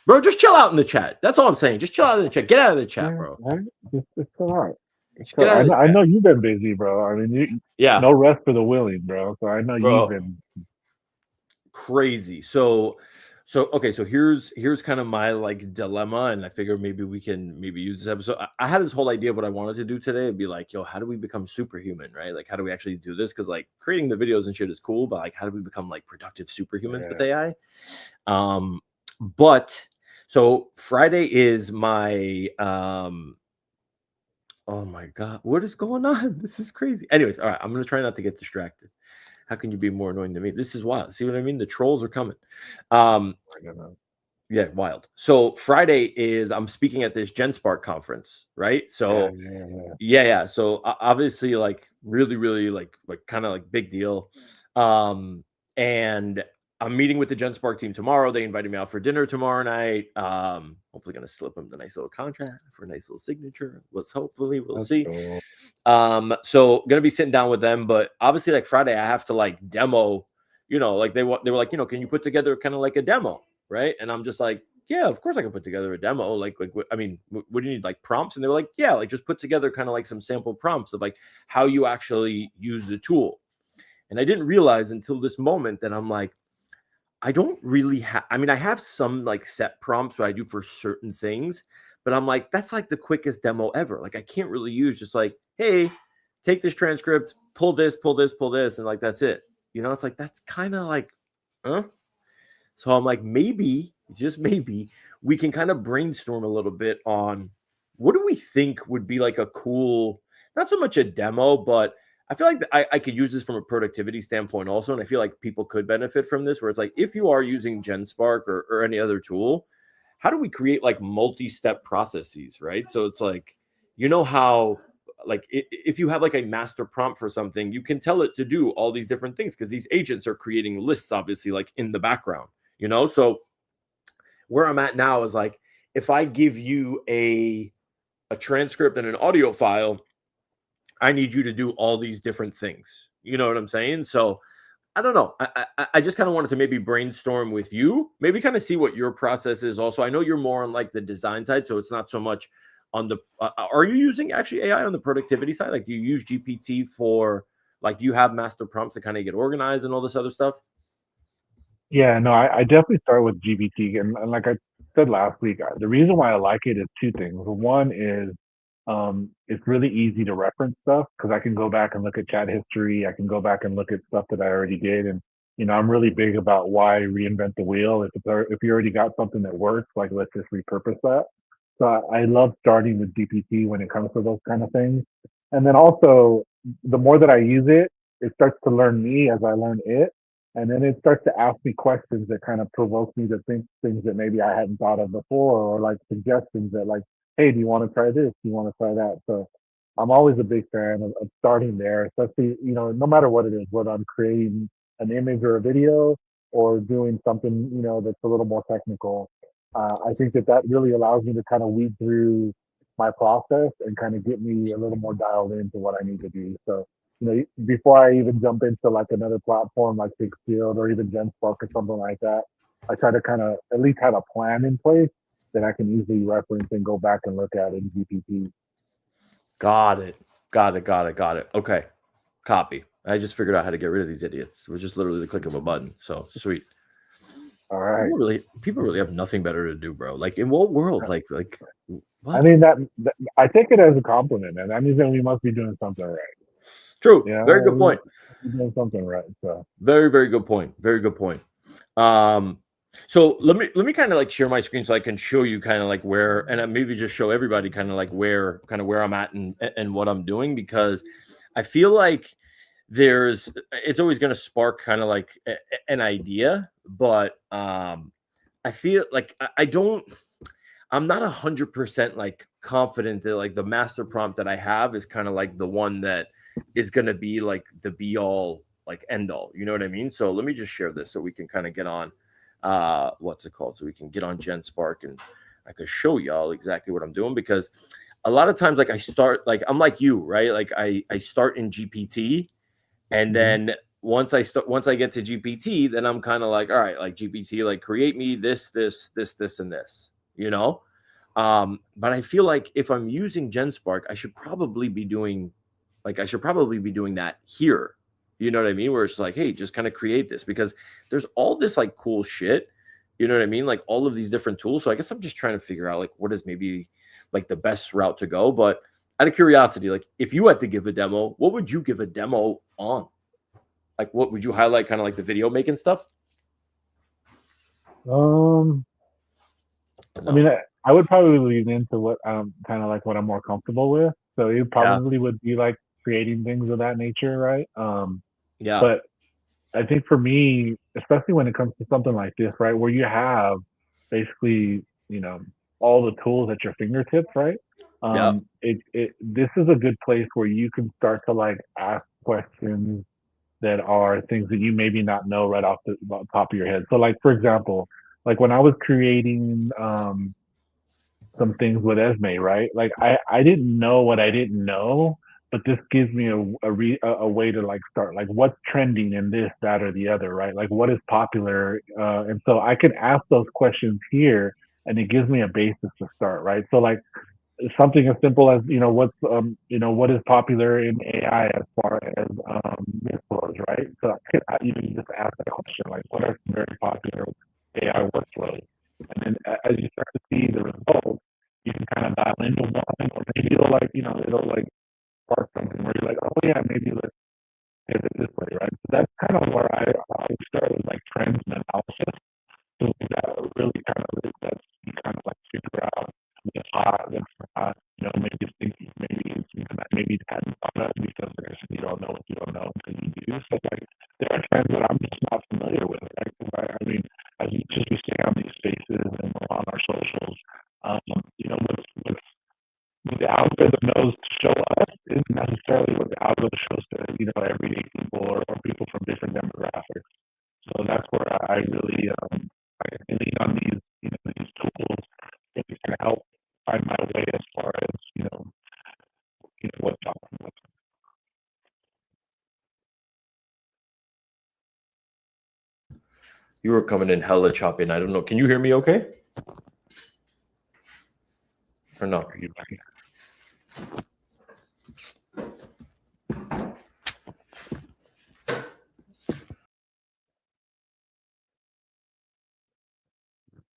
Bro, just chill out in the chat. That's all I'm saying. Just chill out in the chat. Get out of the chat, Yeah, bro. right? It's all right. Just So get out of the I chat. know you've been busy, bro. I mean, Yeah, no rest for the willing, bro. So I know you've bro. been. Crazy. So okay, so here's kind of my like dilemma, and I figure maybe we can maybe use this episode. I had this whole idea of what I wanted to do today. It'd be like, yo, how do we become superhuman, right? Like, how do we actually do this? Because like creating the videos and shit is cool, but like, how do we become like productive superhumans with Yeah. AI? Um, but so Friday is my oh my god, what is going on? This is crazy. Anyways, all right, I'm gonna try not to get distracted. How can you be more annoying than me? This is wild. See what I mean? The trolls are coming. Um, I don't know. yeah, wild. So Friday is I'm speaking at this GenSpark conference, right? Yeah, So yeah, yeah. yeah. So obviously, like really like kind of like big deal. And I'm meeting with the GenSpark team tomorrow. They invited me out for dinner tomorrow night. Hopefully gonna slip them the nice little contract for a nice little signature. We'll That's see. cool. So gonna be sitting down with them, but obviously like Friday, I have to like demo, like they were like, can you put together kind of like a demo, right? And I'm just like, yeah, of course I can put together a demo. I mean, what do you need, like prompts? And they were like, yeah, like just put together kind of like some sample prompts of like how you actually use the tool. And I didn't realize until this moment that I'm like, I don't really have, I mean, I have some like set prompts what I do for certain things, but I'm like, that's like the quickest demo ever. Like, I can't really use just like, hey, take this transcript, pull this, pull this, pull this, and like, that's it. It's like, that's kind of like, huh? So I'm like, maybe, just maybe, we can kind of brainstorm a little bit on what do we think would be like a cool, not so much a demo, but I feel like I could use this from a productivity standpoint also. And I feel like people could benefit from this, where it's like, if you are using GenSpark or any other tool, how do we create like multi-step processes, right? So it's like, how like if you have like a master prompt for something, you can tell it to do all these different things because these agents are creating lists, obviously, like in the background. So where I'm at now is like, if I give you a transcript and an audio file, I need you to do all these different things. You know what I'm saying? So I don't know. I just kind of wanted to maybe brainstorm with you, maybe kind of see what your process is. Also, I know you're more on like the design side, so it's not so much on the. Are you using actually AI on the productivity side? Like, do you use GPT for like? Do you have master prompts to kind of get organized and all this other stuff? Yeah, no, I definitely start with GBT, and like I said last week, the reason why I like it is two things. One is it's really easy to reference stuff because I can go back and look at chat history. I can go back and look at stuff that I already did, and I'm really big about why reinvent the wheel. If you already got something that works, like let's just repurpose that. So I love starting with GPT when it comes to those kind of things, and then also the more that I use it, it starts to learn me as I learn it, and then it starts to ask me questions that kind of provoke me to think things that maybe I hadn't thought of before, or like suggestions that like, hey, do you want to try this? Do you want to try that? So I'm always a big fan of starting there, especially, no matter what it is, whether I'm creating an image or a video or doing something, that's a little more technical. I think that really allows me to kind of weed through my process and kind of get me a little more dialed into what I need to do. So, before I even jump into like another platform like Bigfield or even GenSpark or something like that, I try to kind of at least have a plan in place that I can easily reference and go back and look at in GPT. Got it. Got it. Okay. Copy. I just figured out how to get rid of these idiots. It was just literally the click of a button. So sweet. All right. People really have nothing better to do, bro. Like, in what world? Like I what? mean that I take it as a compliment, and that means that we must be doing something right. True. Yeah, Very good we point. must be doing something right. So Very, very good point. Very good point. Um, so let me kind of like share my screen so I can show you kind of like where, and maybe just show everybody kind of like where I'm at and what I'm doing, because I feel like it's always going to spark kind of like an idea, but I feel like I'm not 100% like confident that like the master prompt that I have is kind of like the one that is going to be like the be all like end all. You know what I mean? So let me just share this so we can kind of get on what's it called? So we can get on GenSpark and I could show y'all exactly what I'm doing, because a lot of times like I'm like you, right? Like I start in GPT, and mhm. then once I get to GPT, then I'm kind of like, all right, like GPT, like create me this, and this, you know. But I feel like if I'm using GenSpark, I should probably be doing that here. You know what I mean? Where it's like, hey, just kind of create this, because there's all this like cool shit. You know what I mean? Like all of these different tools. So I guess I'm just trying to figure out like what is maybe like the best route to go. But out of curiosity, like if you had to give a demo, what would you give a demo on? Like what would you highlight, kind of like the video making stuff? I mean, I would probably lean into what kind of like what I'm more comfortable with. So it Yeah. probably would be like creating things of that nature, right? Yeah. But I think for me, especially when it comes to something like this, right, where you have basically, all the tools at your fingertips, right? Yeah. This is a good place where you can start to like ask questions that are things that you maybe not know right off the top of your head. So like for example, like when I was creating some things with Esme, right? Like I didn't know what I didn't know, but this gives me a way to like start like what's trending in this, that, or the other, right? Like what is popular, and so I can ask those questions here, and it gives me a basis to start, right? So like something as simple as what is popular in AI as far as workflows, right? So you just ask that question like what are some very popular AI workflows, and then as you start to see the results, you can kind of dial into one, or maybe it'll like spark something where you're like, oh yeah, maybe let's pivot this way, right? So that's kind of where I start with like trends and analysis. So that really kind of lets you kind of like figure out what's hot, what's not, maybe it's thinking, maybe it hadn't thought of because there's you don't know what you don't know until you do. So like there are trends that I'm just not familiar with, right? I mean, as we just we stay on these spaces and on our socials, what's what the algorithm knows to show us isn't necessarily what the algorithm shows to everyday people or people from different demographics. So that's where I really I lean on these tools that can help find my way as far as what's up. You were coming in hella choppy, and I don't know. Can you hear me okay? Or no? Are you ready?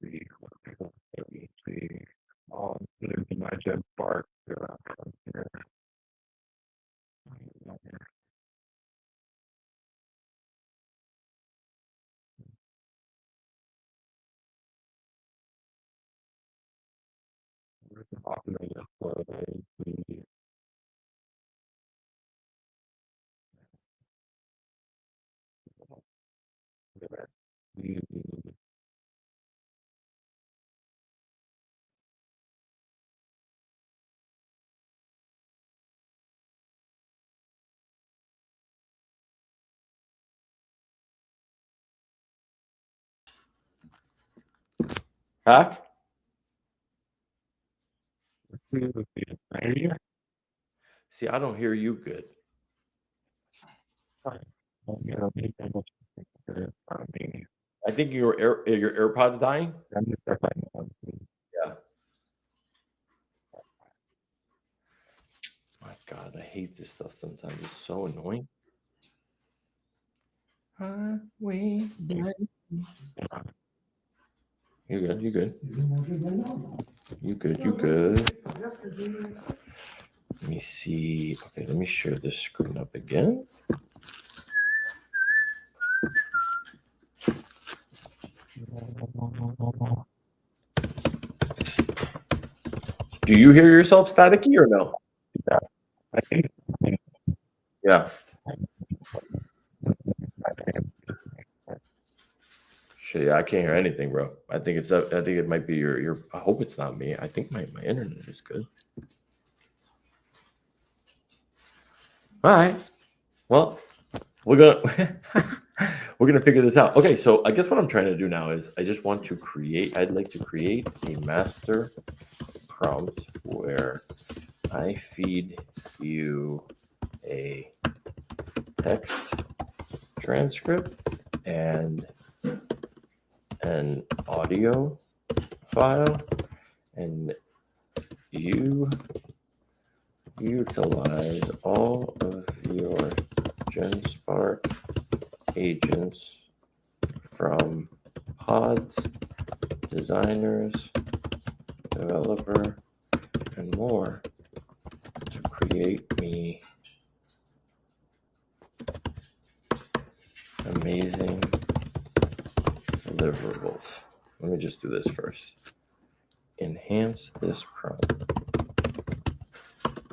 See what people let me see. Get into my GenSpark. Here. Where's the populator for the Back? I hear you. See, I don't hear you good. Fine. I think your AirPods dying. Yeah. My God, I hate this stuff sometimes. It's so annoying. You good? You good? You good? You good? Let me see. Okay, let me share this screen up again. Do you hear yourself staticky or no? Yeah. I think. Yeah. Shit, yeah, I can't hear anything, bro. I think it might be your. I hope it's not me. I think my internet is good. All right. Well, we're gonna figure this out. Okay, so I guess what I'm trying to do now is I just want to create. I'd like to create a master prompt where I feed you a text transcript and an audio file, and you utilize all of your GenSpark agents from pods, designers, developer, and more to create me amazing deliverables. Let me just do this first. Enhance this prompt.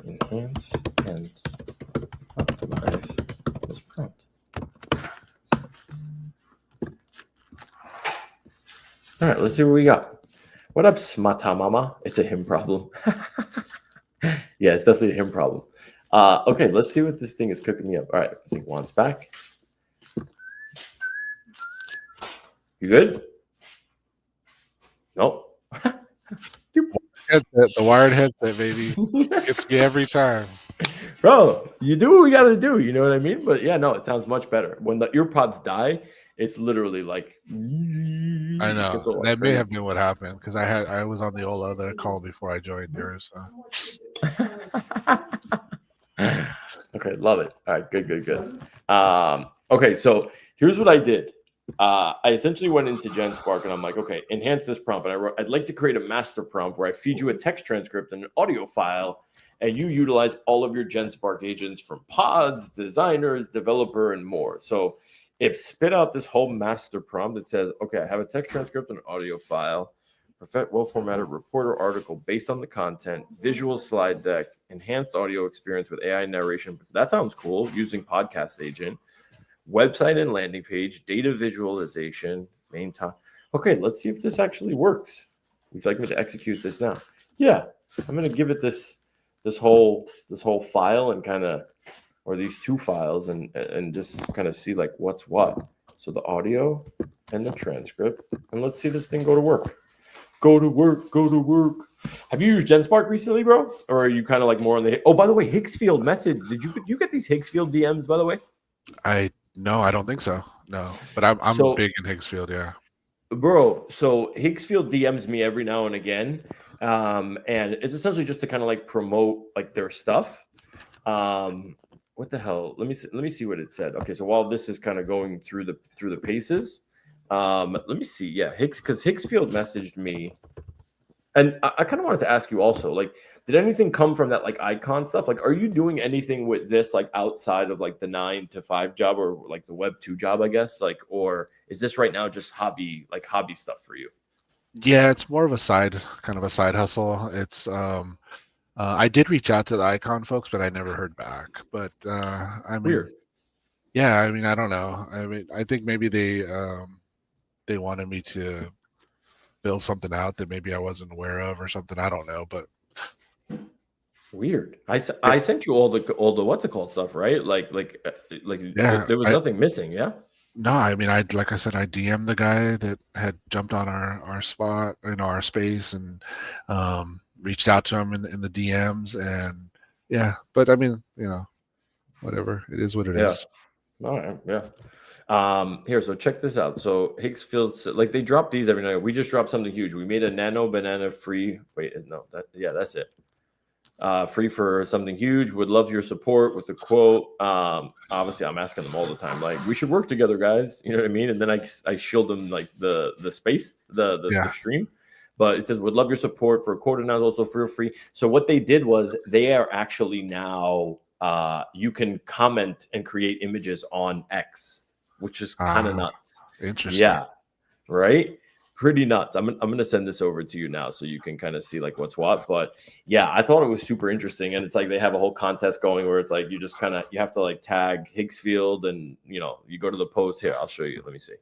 Enhance and optimize this prompt. All right, let's see what we got. What up, Smata Mama? It's a him problem. Yeah, it's definitely a him problem. Okay, let's see what this thing is cooking me up. All right, I think Juan's back. You good? Nope. Headset, the wired headset, baby. Gets me every time. Bro, you do what we gotta do, you know what I mean? But yeah, no, it sounds much better. When the earpods die, it's literally like I know that may have been what happened because I was on the old other call before I joined yours. So. Okay, love it. All right, good. Okay, so here's what I did. I essentially went into GenSpark and I'm like, okay, enhance this prompt. And I wrote, I'd like to create a master prompt where I feed you a text transcript and an audio file, and you utilize all of your GenSpark agents from pods, designers, developer, and more. So it spit out this whole master prompt that says, okay, I have a text transcript and audio file, perfect well-formatted report or article based on the content, visual slide deck, enhanced audio experience with AI narration. That sounds cool, using podcast agent. Website and landing page, data visualization, main time. Okay, let's see if this actually works. Would you like me to execute this now? Yeah, I'm gonna give it this whole file and kind of, or these two files, and just kind of see like what's what. So the audio and the transcript, and let's see this thing go to work. Go to work. Have you used GenSpark recently, bro? Or are you kind of like more on the? Oh, by the way, Hicksfield message. Did you get these Hicksfield DMs, by the way? No, I don't think so. No, but I'm So, big in Hicksfield. Yeah. bro, so Hicksfield DMs me every now and again, and it's essentially just to kind of like promote like their stuff. What the hell? Let me see what it said. Okay, so while this is kind of going through the paces, let me see. Yeah, because Hicksfield messaged me, and I kind of wanted to ask you also, like, did anything come from that like icon stuff? Like, are you doing anything with this like outside of like the 9 to 5 job or like the Web 2 job, I guess? Like, or is this right now just hobby stuff for you? Yeah, it's more of a side hustle. It's I did reach out to the Icon folks, but I never heard back. But I mean, Weird. yeah, I mean, I don't know. I mean, I think maybe they wanted me to build something out that maybe I wasn't aware of or something. I don't know, but Weird. I sent you all the what's it called stuff, right? Like yeah, there was nothing missing. Yeah. no, I mean, like I said, I DM'd the guy that had jumped on our spot, our space, and reached out to him in the DMs, and yeah. But I mean, whatever. It is what it is. All right. Yeah. Here, so check this out. So Hicksfield, like they drop these every night. We just dropped something huge. We made a nano banana free. Wait, no, that's it. Free for something huge. Would love your support with the quote. Obviously, I'm asking them all the time, like, we should work together, guys. You know what I mean? And then I shield them like the space, the stream. But it says, would love your support for a quote, and now also for free. So what they did was they are actually now you can comment and create images on X, which is kind of nuts. Interesting. Yeah, right. Pretty nuts. I'm gonna send this over to you now so you can kind of see like what's what. But yeah, I thought it was super interesting, and it's like they have a whole contest going where it's like you just you have to like tag Hicksfield, and you go to the post here. I'll show you. Let me see.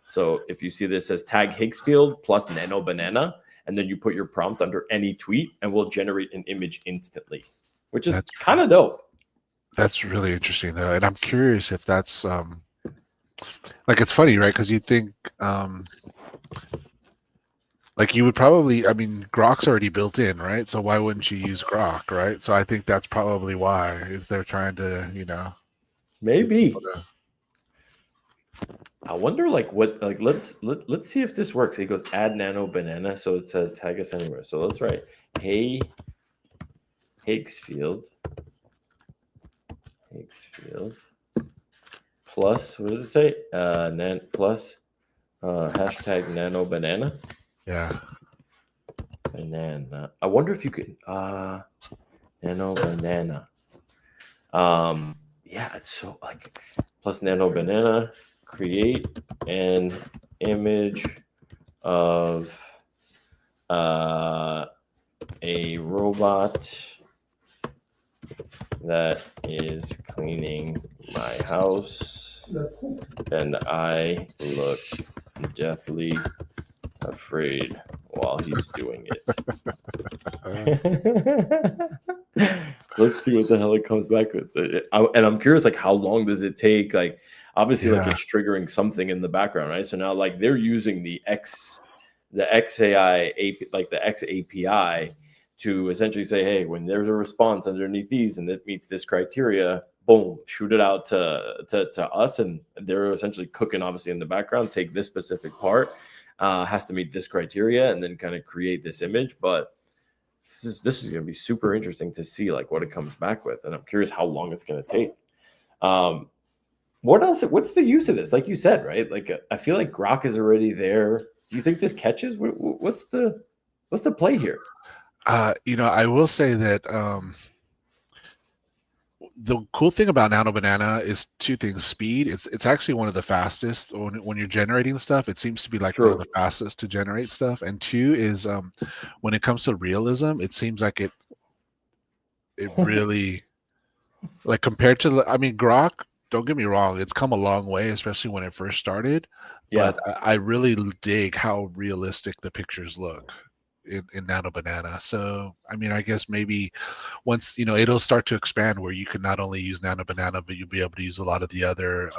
So if you see this, says tag Hicksfield plus Nano Banana, and then you put your prompt under any tweet, and we'll generate an image instantly, which is kind of dope. That's really interesting though, and I'm curious if that's like, it's funny, right? Because you think like you would probably, I mean, Grok's already built in, right? So why wouldn't you use Grok, right? So I think that's probably why, is they're trying to, maybe. I wonder like what like let's see if this works. He goes add nano banana, so it says tag us anywhere. So let's write hey Higgsfield plus what does it say? Plus hashtag nano banana. Yeah. Banana. I wonder if you could nano banana. Yeah, it's so like plus nano banana. Create an image of a robot that is cleaning my house, and I look deathly afraid while he's doing it. Let's see what the hell it comes back with. And I'm curious, like, how long does it take? Like, obviously, like Yeah. it's triggering something in the background, right? So now, like, they're using the XAI AP, like the X API, to essentially say, hey, when there's a response underneath these and it meets this criteria, boom, shoot it out to us, and they're essentially cooking, obviously, in the background. Take this specific part, has to meet this criteria, and then kind of create this image, but. This is going to be super interesting to see like what it comes back with, and I'm curious how long it's going to take. What else? What's the use of this? Like you said, right? Like I feel like Grok is already there. Do you think this catches? What's the play here? I will say that the cool thing about Nano Banana is two things: speed. It's actually one of the fastest when you're generating stuff. It seems to be like one of the fastest to generate stuff. And two is when it comes to realism, it seems like it really like compared to Grok. Don't get me wrong; it's come a long way, especially when it first started. Yeah. But I really dig how realistic the pictures look in Nano Banana. So I guess maybe once it'll start to expand where you can not only use Nano Banana, but you'll be able to use a lot of the other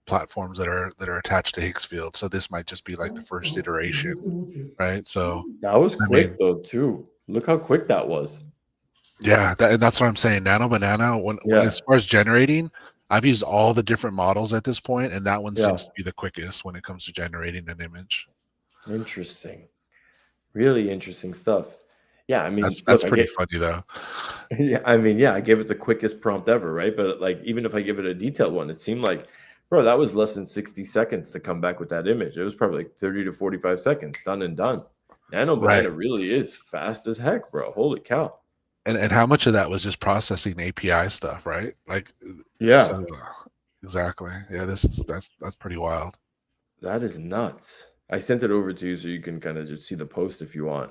platforms that are attached to Higgsfield. So this might just be like the first iteration, right? So That was I quick mean, though too. Look how quick that was. yeah, and that's what I'm saying. Nano Banana, when as far as generating, I've used all the different models at this point, and that one seems to be the quickest when it comes to generating an image. Interesting. Really interesting stuff. Yeah, I mean, That's look, I pretty get. funny though. Yeah, I mean, yeah, I gave it the quickest prompt ever, right? But like, even if I give it a detailed one, it seemed like, bro, that was less than 60 seconds to come back with that image. It was probably like 30 to 45 seconds, done and done. Nano Right. Banana really is fast as heck, bro. Holy cow. And how much of that was just processing API stuff, right? Like, Yeah, so exactly. Yeah, that's pretty wild. that is nuts. I sent it over to you so you can kind of just see the post if you want.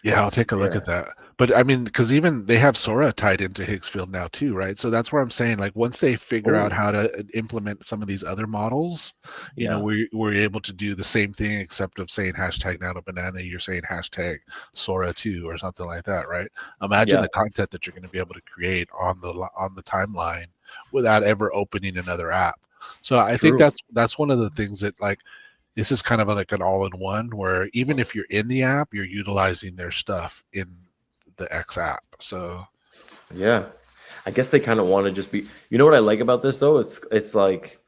Yeah, I'll take a look Yeah, at that. But I mean, because even they have Sora tied into Higgsfield now too, right? So that's where I'm saying, like, once they figure out oh, how to implement some of these other models, yeah, we're able to do the same thing except of saying hashtag Nano Banana, you're saying hashtag Sora 2 or something like that, right? Imagine yeah, the content that you're going to be able to create on the timeline without ever opening another app. So I think true. that's one of the things that, like, this is kind of like an all-in-one where even if you're in the app, you're utilizing their stuff in the X app. So Yeah. I guess they kind of want to just be, you know what I like about this though? It's like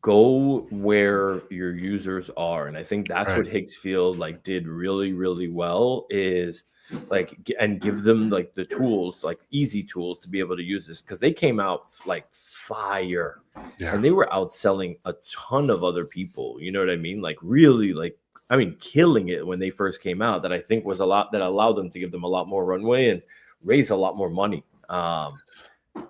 go where your users are, and I think that's right, what Higgsfield like did really really well, is like and give them like the tools, like easy tools to be able to use this, because they came out like fire, yeah, and they were outselling a ton of other people, you know what I mean, like really, like I mean killing it when they first came out, that I think was a lot that allowed them to give them a lot more runway and raise a lot more money.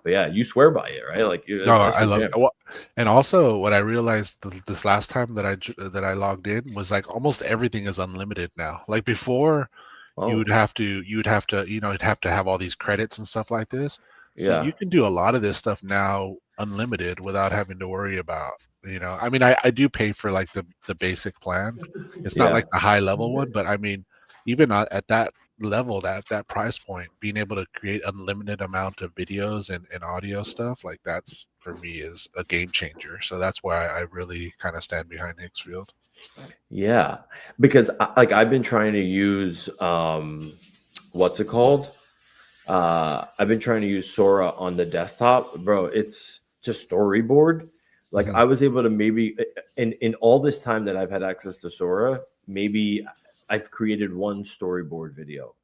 But yeah, you swear by it, right? Like no, that's I your love jam. it. And also what I realized this last time that I logged in was like almost everything is unlimited now. Like before, Oh, you would have to you'd have to have all these credits and stuff like this. So yeah. you can do a lot of this stuff now unlimited without having to worry about, I mean, I do pay for like the basic plan. It's not Yeah. like the high level one, but I mean, even at that level, that price point, being able to create unlimited amount of videos and audio stuff, like that's for me is a game changer. So that's why I really kind of stand behind Higgsfield. Yeah. Because like I've been trying to use what's it called? I've been trying to use Sora on the desktop, bro. It's just storyboard. Like Mhm. I was able to maybe in all this time that I've had access to Sora, maybe I've created one storyboard video.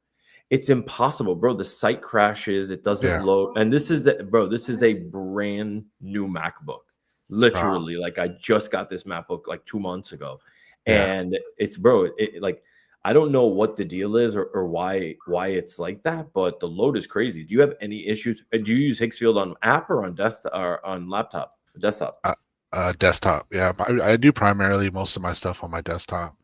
It's impossible, bro. The site crashes, it doesn't Yeah. load. And this is a brand new MacBook. Wow. Literally, like I just got this MacBook like 2 months ago. Yeah. And it's bro, it like I don't know what the deal is or why it's like that, but the load is crazy. Do you have any issues? Do you use Higgsfield on app or on desktop or on laptop? Desktop. Uh, Desktop. Yeah, but I do primarily most of my stuff on my desktop.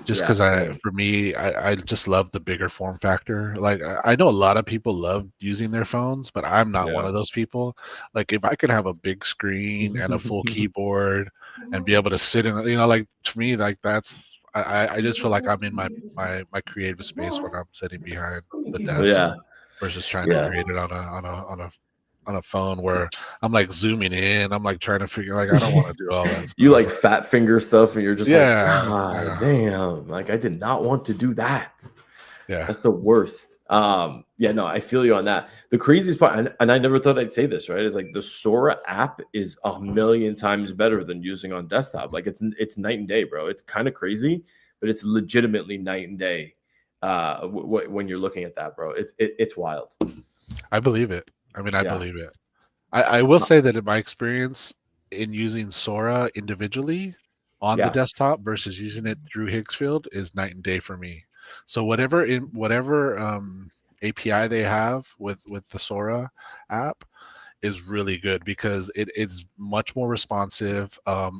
Just Yeah, because same. for me, I just love the bigger form factor. Like I know a lot of people love using their phones, but I'm not one Yeah. of those people. Like if I could have a big screen and a full keyboard and be able to sit in, like to me, like I just feel like I'm in my creative space when I'm sitting behind the desk Yeah. versus trying to Yeah. create it on a phone where I'm like zooming in. I'm like trying to figure like I don't want to do all that You stuff. like fat finger stuff, and you're just like, Yeah, God yeah, damn. Like I did not want to do that. yeah. That's the worst. Yeah, no, I feel you on that. The craziest part, and I never thought I'd say this, right? Is like the Sora app is a million times better than using on desktop. Like it's night and day, bro. It's kind of crazy, but it's legitimately night and day. When you're looking at that, bro, it's wild. I believe it. I mean, I Yeah, believe it. I will say that in my experience in using Sora individually on the yeah, desktop versus using it through Higgsfield is night and day for me. So whatever API they have with the Sora app is really good because it is much more responsive.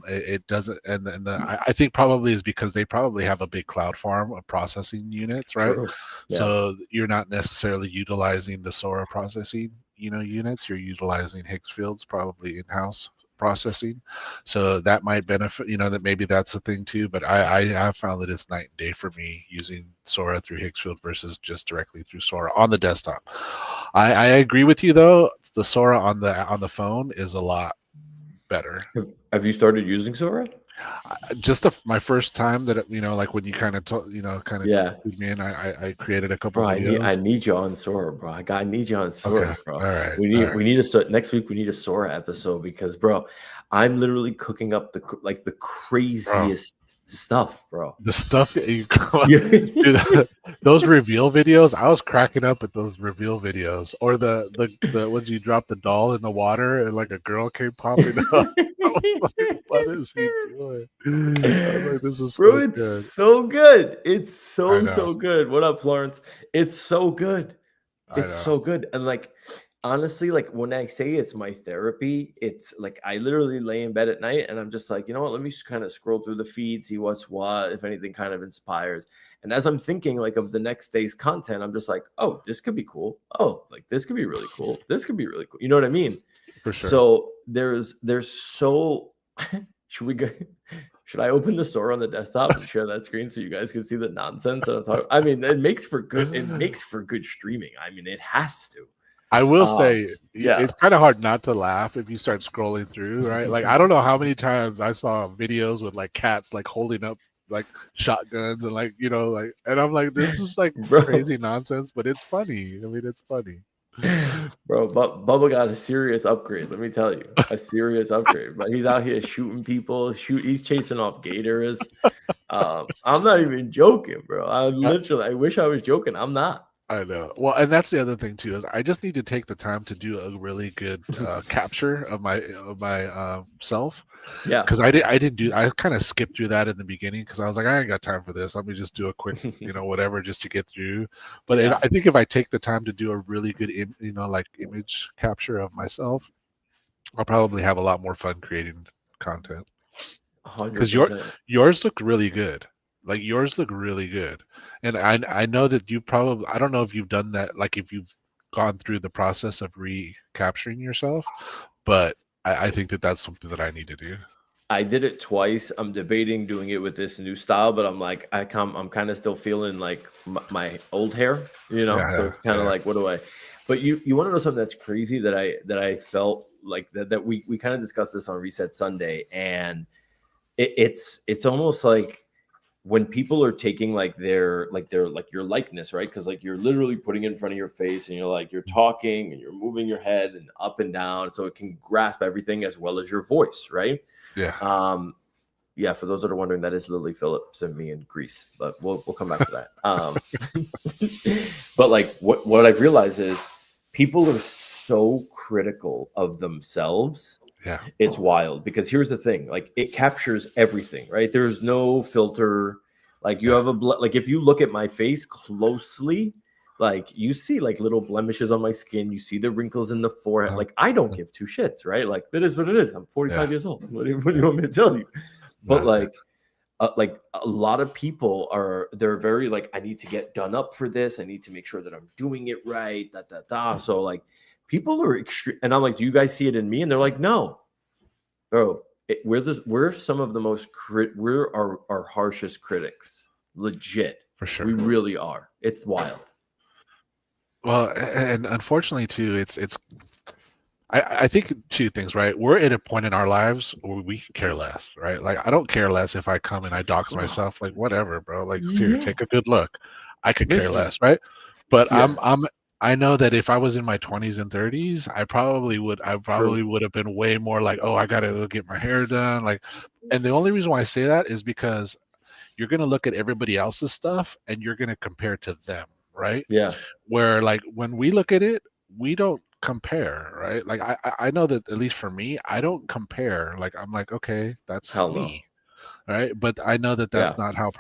It doesn't, I think probably is because they probably have a big cloud farm of processing units, right? true. Yeah, So you're not necessarily utilizing the Sora processing, units. You're utilizing Higgsfield's probably in-house processing. So that might benefit, that maybe that's a thing too. But I have found that it's night and day for me using Sora through Higgsfield versus just directly through Sora on the desktop. I agree with you though. The Sora on the phone is a lot better. have you started using Sora? Just my first time that like when you kind of kind of Yeah. me in, I created a couple Bro, I videos. need you on Sora, bro. I need you on Okay, Sora, bro. all right, all We right. need a next week. We need a Sora episode because, bro, I'm literally cooking up the Bro, craziest stuff, bro. the stuff that you Yeah, dude, those reveal videos, I was cracking up at those reveal videos. Or the when you drop the doll in the water and like a girl came popping up. I was like, what is he doing? I was like, this is bro, so it's good. so good. It's I so know, so good. What up, Florence? It's so good. I It's know. so good. And like honestly, like when I say it's my therapy, it's like I literally lay in bed at night and I'm just like, you know what? Let me just kind of scroll through the feed, see what's what, if anything kind of inspires. And as I'm thinking like of the next day's content, I'm just like, oh, this could be cool. Oh, like this could be really cool. This could be really cool. You know what I mean? For sure. So there's so should we go? Should I open the store on the desktop and share that screen so you guys can see the nonsense that I'm talking? I mean, it makes for good. It makes for good streaming. I mean, it has to. I will say Yeah, it's kind of hard not to laugh if you start scrolling through, right? Like I don't know how many times I saw videos with like cats like holding up like shotguns and like like, and I'm like, this is like bro, crazy nonsense, but it's funny. I mean, it's funny. bro. But Bubba got a serious upgrade. Let me tell you, a serious upgrade. But he's out here shooting people. He's chasing off gators. I'm not even joking, bro. I wish I was joking. I'm not. I know. Well, and that's the other thing too is I just need to take the time to do a really good capture of my self Yeah. because I kind of skipped through that in the beginning because I was like I ain't got time for this. Let me just do a quick whatever just to get through. But Yeah. I think if I take the time to do a really good like image capture of myself, I'll probably have a lot more fun creating content. Because 100%. yours look really good. Like yours look really good, and I know that you probably I don't know if you've done that, like if you've gone through the process of recapturing yourself, but I think that that's something that I need to do. I did it twice. I'm debating doing it with this new style, but I'm like, I'm kind of still feeling like my old hair, So Yeah, it's kind of yeah, like, what do I? But you want to know something that's crazy that I felt like that we kind of discussed this on Reset Sunday, and it's almost like when people are taking like your likeness, right? Because like you're literally putting it in front of your face and you're talking and you're moving your head and up and down, so it can grasp everything as well as your voice, right? Yeah. Yeah, for those that are wondering, that is Lily Phillips and me in Greece, but we'll come back to that. But like what I've realized is people are so critical of themselves. Yeah. It's wild, because here's the thing, like it captures everything, right? There's no filter. Like you have like if you look at my face closely, like you see like little blemishes on my skin, you see the wrinkles in the forehead. Like I don't give two shits, right? Like it is what it is. I'm 45 years old. What do you want me to tell you? But like a lot of people they're very like, I need to get done up for this. I need to make sure that I'm doing it right. So like people are extreme, and I'm like, do you guys see it in me? And they're like, no, bro. We're some of the most we're our harshest critics, legit. For sure. We really are. It's wild. Well, and unfortunately too, I think two things, right? We're at a point in our lives where we can care less, right? Like I don't care less if I come and I dox myself, like whatever, bro. Like here, take a good look. I could care less, right? But I know that if I was in my 20s and 30s, I probably would have been way more like, oh, I gotta go get my hair done. Like, and the only reason why I say that is because you're gonna look at everybody else's stuff and you're gonna compare to them, right? Yeah. Where like when we look at it, we don't compare, right? Like I know that at least for me, I don't compare. Like I'm like, okay, that's me. Right, but I know that that's not how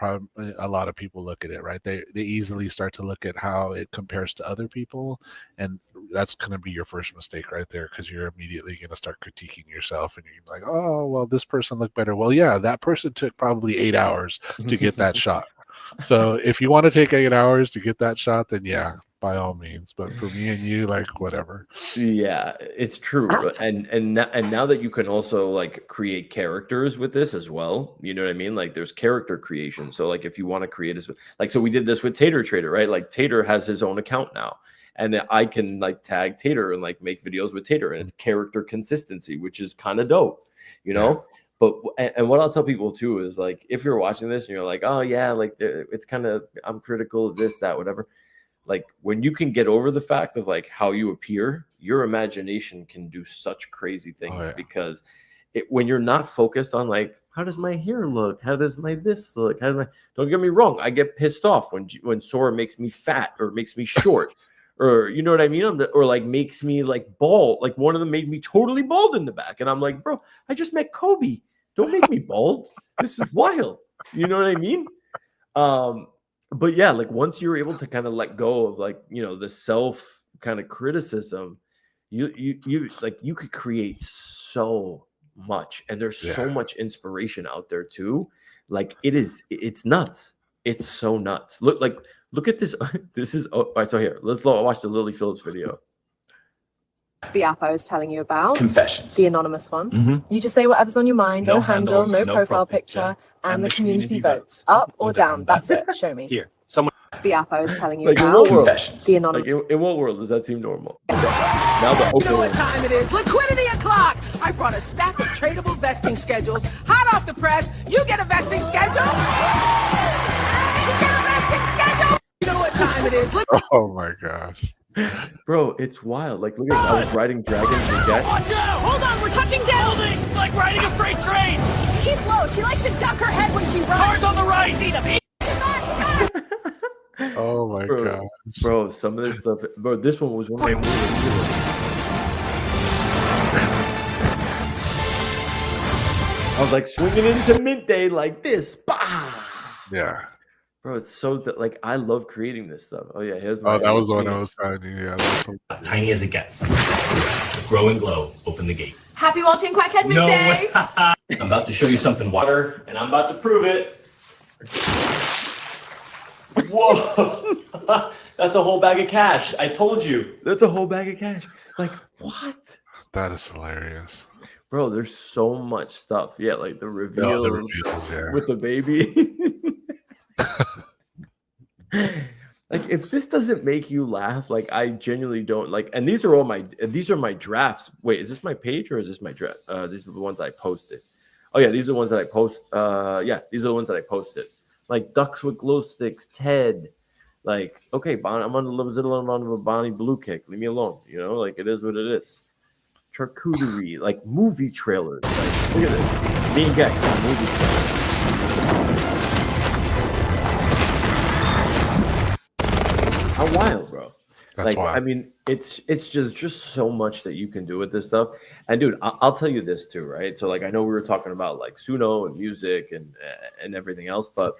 a lot of people look at it, right? They easily start to look at how it compares to other people, and that's going to be your first mistake right there, because you're immediately going to start critiquing yourself, and you're like, oh, well, this person looked better. Well, yeah, that person took probably 8 hours to get that shot. So if you want to take 8 hours to get that shot, then yeah, by all means. But for me and you, like whatever. Yeah, it's true. And now that you can also like create characters with this as well, you know what I mean? Like there's character creation. So like if you want to create so we did this with Tater Trader, right? Like Tater has his own account now, and I can like tag Tater and like make videos with Tater, and it's character consistency, which is kind of dope, you know? But and what I'll tell people too is like, if you're watching this and you're like, oh yeah, like it's kind of, I'm critical of this, that, whatever. Like when you can get over the fact of like how you appear, your imagination can do such crazy things. Because when you're not focused on like, how does my hair look? How does my this look? Don't get me wrong, I get pissed off when Sora makes me fat or makes me short. Or you know what I mean? Or like makes me like bald. Like one of them made me totally bald in the back. And I'm like, bro, I just met Kobe. Don't make me bald. This is wild. You know what I mean? But yeah, like once you're able to kind of let go of like, you know, the self kind of criticism, you like you could create so much, and there's so much inspiration out there too. Like it's nuts. It's so nuts. Look at this. This is all right. So here, let's watch the Lily Phillips video. The app I was telling you about. Confessions. The anonymous one. Mm-hmm. You just say whatever's on your mind, no handle, no profile picture, and the community votes. Up or down. That's it. Show me. Here. Someone. The app I was telling you like about. Confessions. The anonymous. Like in what world does that seem normal? Now the open. You know what time it is? Liquidity o'clock. I brought a stack of tradable vesting schedules. Hot off the press. You get a vesting schedule. You get a vesting schedule. You know what time it is? Oh my gosh. Bro, it's wild. Like, look at I was riding dragons and jet. Watch out! Hold on, we're touching down. Building, like riding a freight train. Keep low. She likes to duck her head when she runs. Cars on the right. See them. Oh my god. Bro, some of this stuff. Bro, this one was one of my I was like swinging into midday like this. Bah! Yeah. Bro, it's so like I love creating this stuff. Oh yeah, here's my. Oh, that was the one I was telling you. Yeah, tiny as it gets. Grow and glow. Open the gate. Happy Walton Quackhead Midday. No. I'm about to show you something, water, and I'm about to prove it. Whoa! That's a whole bag of cash. I told you. That's a whole bag of cash. Like what? That is hilarious. Bro, there's so much stuff. Yeah, like the reveals, with the baby. Like if this doesn't make you laugh, like I genuinely don't like. And these are my drafts. Wait, is this my page or is this my draft? These are the ones I posted. Oh yeah, these are the ones that I post. Yeah, these are the ones that I posted. like Ducks with Glow Sticks, Ted. Like, okay, I'm on the Zilla on a Bonnie Blue kick. Leave me alone. You know, like it is what it is. Charcuterie, like movie trailers. Like, look at this. Me and Gex, movie trailers. How wild, bro. That's Like, wild. I mean, it's just so much that you can do with this stuff. And dude, I'll tell you this too, right? So like, I know we were talking about like Suno and music and everything else, but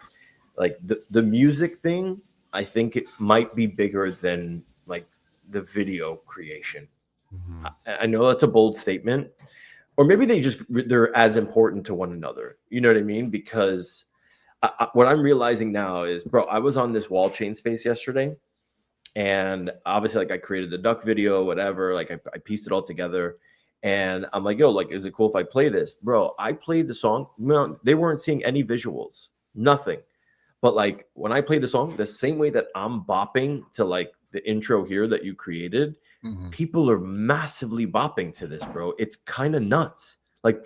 like the music thing, I think it might be bigger than like the video creation. Mhm. I know that's a bold statement, or maybe they're as important to one another. You know what I mean? Because what I'm realizing now is, bro, I was on this wall chain space yesterday, and obviously, like I created the duck video, whatever. Like I pieced it all together, and I'm like, yo, like, is it cool if I play this, bro? I played the song. No, they weren't seeing any visuals, nothing. But like when I played the song, the same way that I'm bopping to like the intro here that you created, Mhm. people are massively bopping to this, bro. It's kind of nuts. Like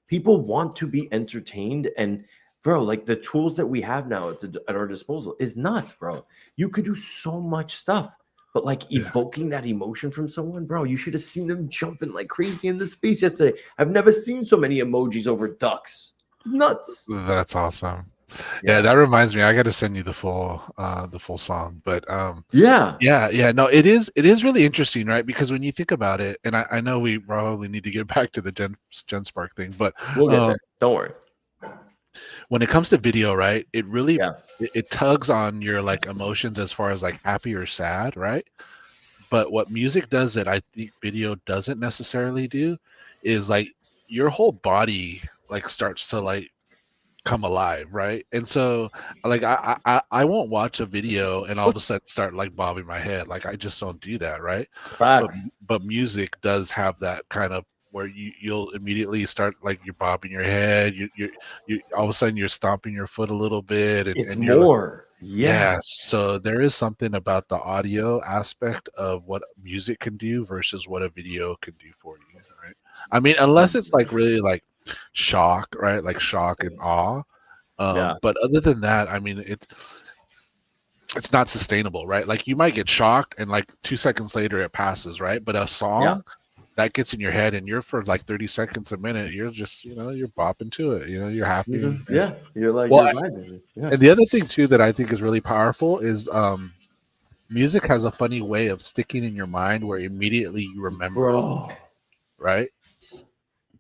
people want to be entertained, and bro, like the tools that we have now at our disposal is nuts, bro. You could do so much stuff, but like evoking that emotion from someone, bro, you should have seen them jumping like crazy in the space yesterday. I've never seen so many emojis over ducks. It's nuts. That's awesome. Yeah. Yeah, that reminds me. I got to send you the full song. But Yeah. No, it is really interesting, right? Because when you think about it, and I know we probably need to get back to the GenSpark thing, but We'll get there. Don't worry. when it comes to video, right? It really Yeah. it tugs on your like emotions as far as like happy or sad, right? But what music does that I think video doesn't necessarily do is like your whole body like starts to like come alive, right? And so like I won't watch a video and all of a sudden start like bobbing my head. Like I just don't do that, right? Facts. But music does have that kind of where you'll immediately start like you're bobbing your head, you all of a sudden you're stomping your foot a little bit, It's and you're like, more. Yeah. yes. So there is something about the audio aspect of what music can do versus what a video can do for you, right? I mean, unless it's like really like shock, right? Like shock and awe. Yeah. But other than that, I mean, it's not sustainable, right? Like you might get shocked and like 2 seconds later it passes, right? But a song that gets in your head and you're for like 30 seconds a minute, you're just, you're bopping to it, you're happy. You're like, Well, you're vibing. Yeah. And the other thing too that I think is really powerful is music has a funny way of sticking in your mind where immediately you remember, Bro. right?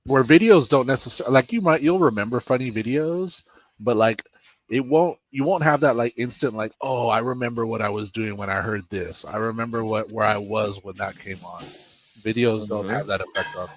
Where videos don't necessarily, like you'll remember funny videos, but like you won't have that like instant like, oh, I remember what I was doing when I heard this. I remember where I was when that came on. Videos don't have that effect on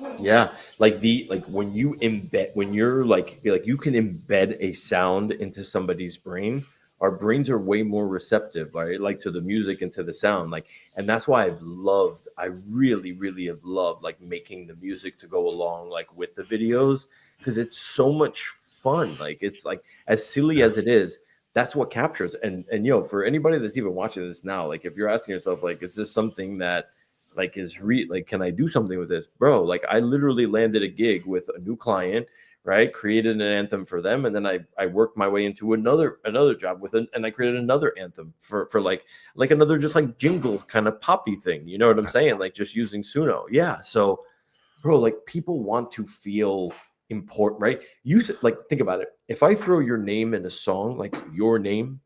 me. Yeah, like when you're like you can embed a sound into somebody's brain. Our brains are way more receptive, right? Like to the music and to the sound, like, and that's why I really, really have loved like making the music to go along like with the videos, because it's so much fun. Like it's like as silly as it is, that's what captures. And for anybody that's even watching this now, like if you're asking yourself, like, is this something that like like, can I do something with this, bro? Like I literally landed a gig with a new client, right? Created an anthem for them, and then I worked my way into another job and I created another anthem for like another just like jingle kind of poppy thing. You know what I'm saying? Like just using Suno. Yeah. So, bro, like people want to feel important, right? Like think about it. If I throw your name in a song, like your name,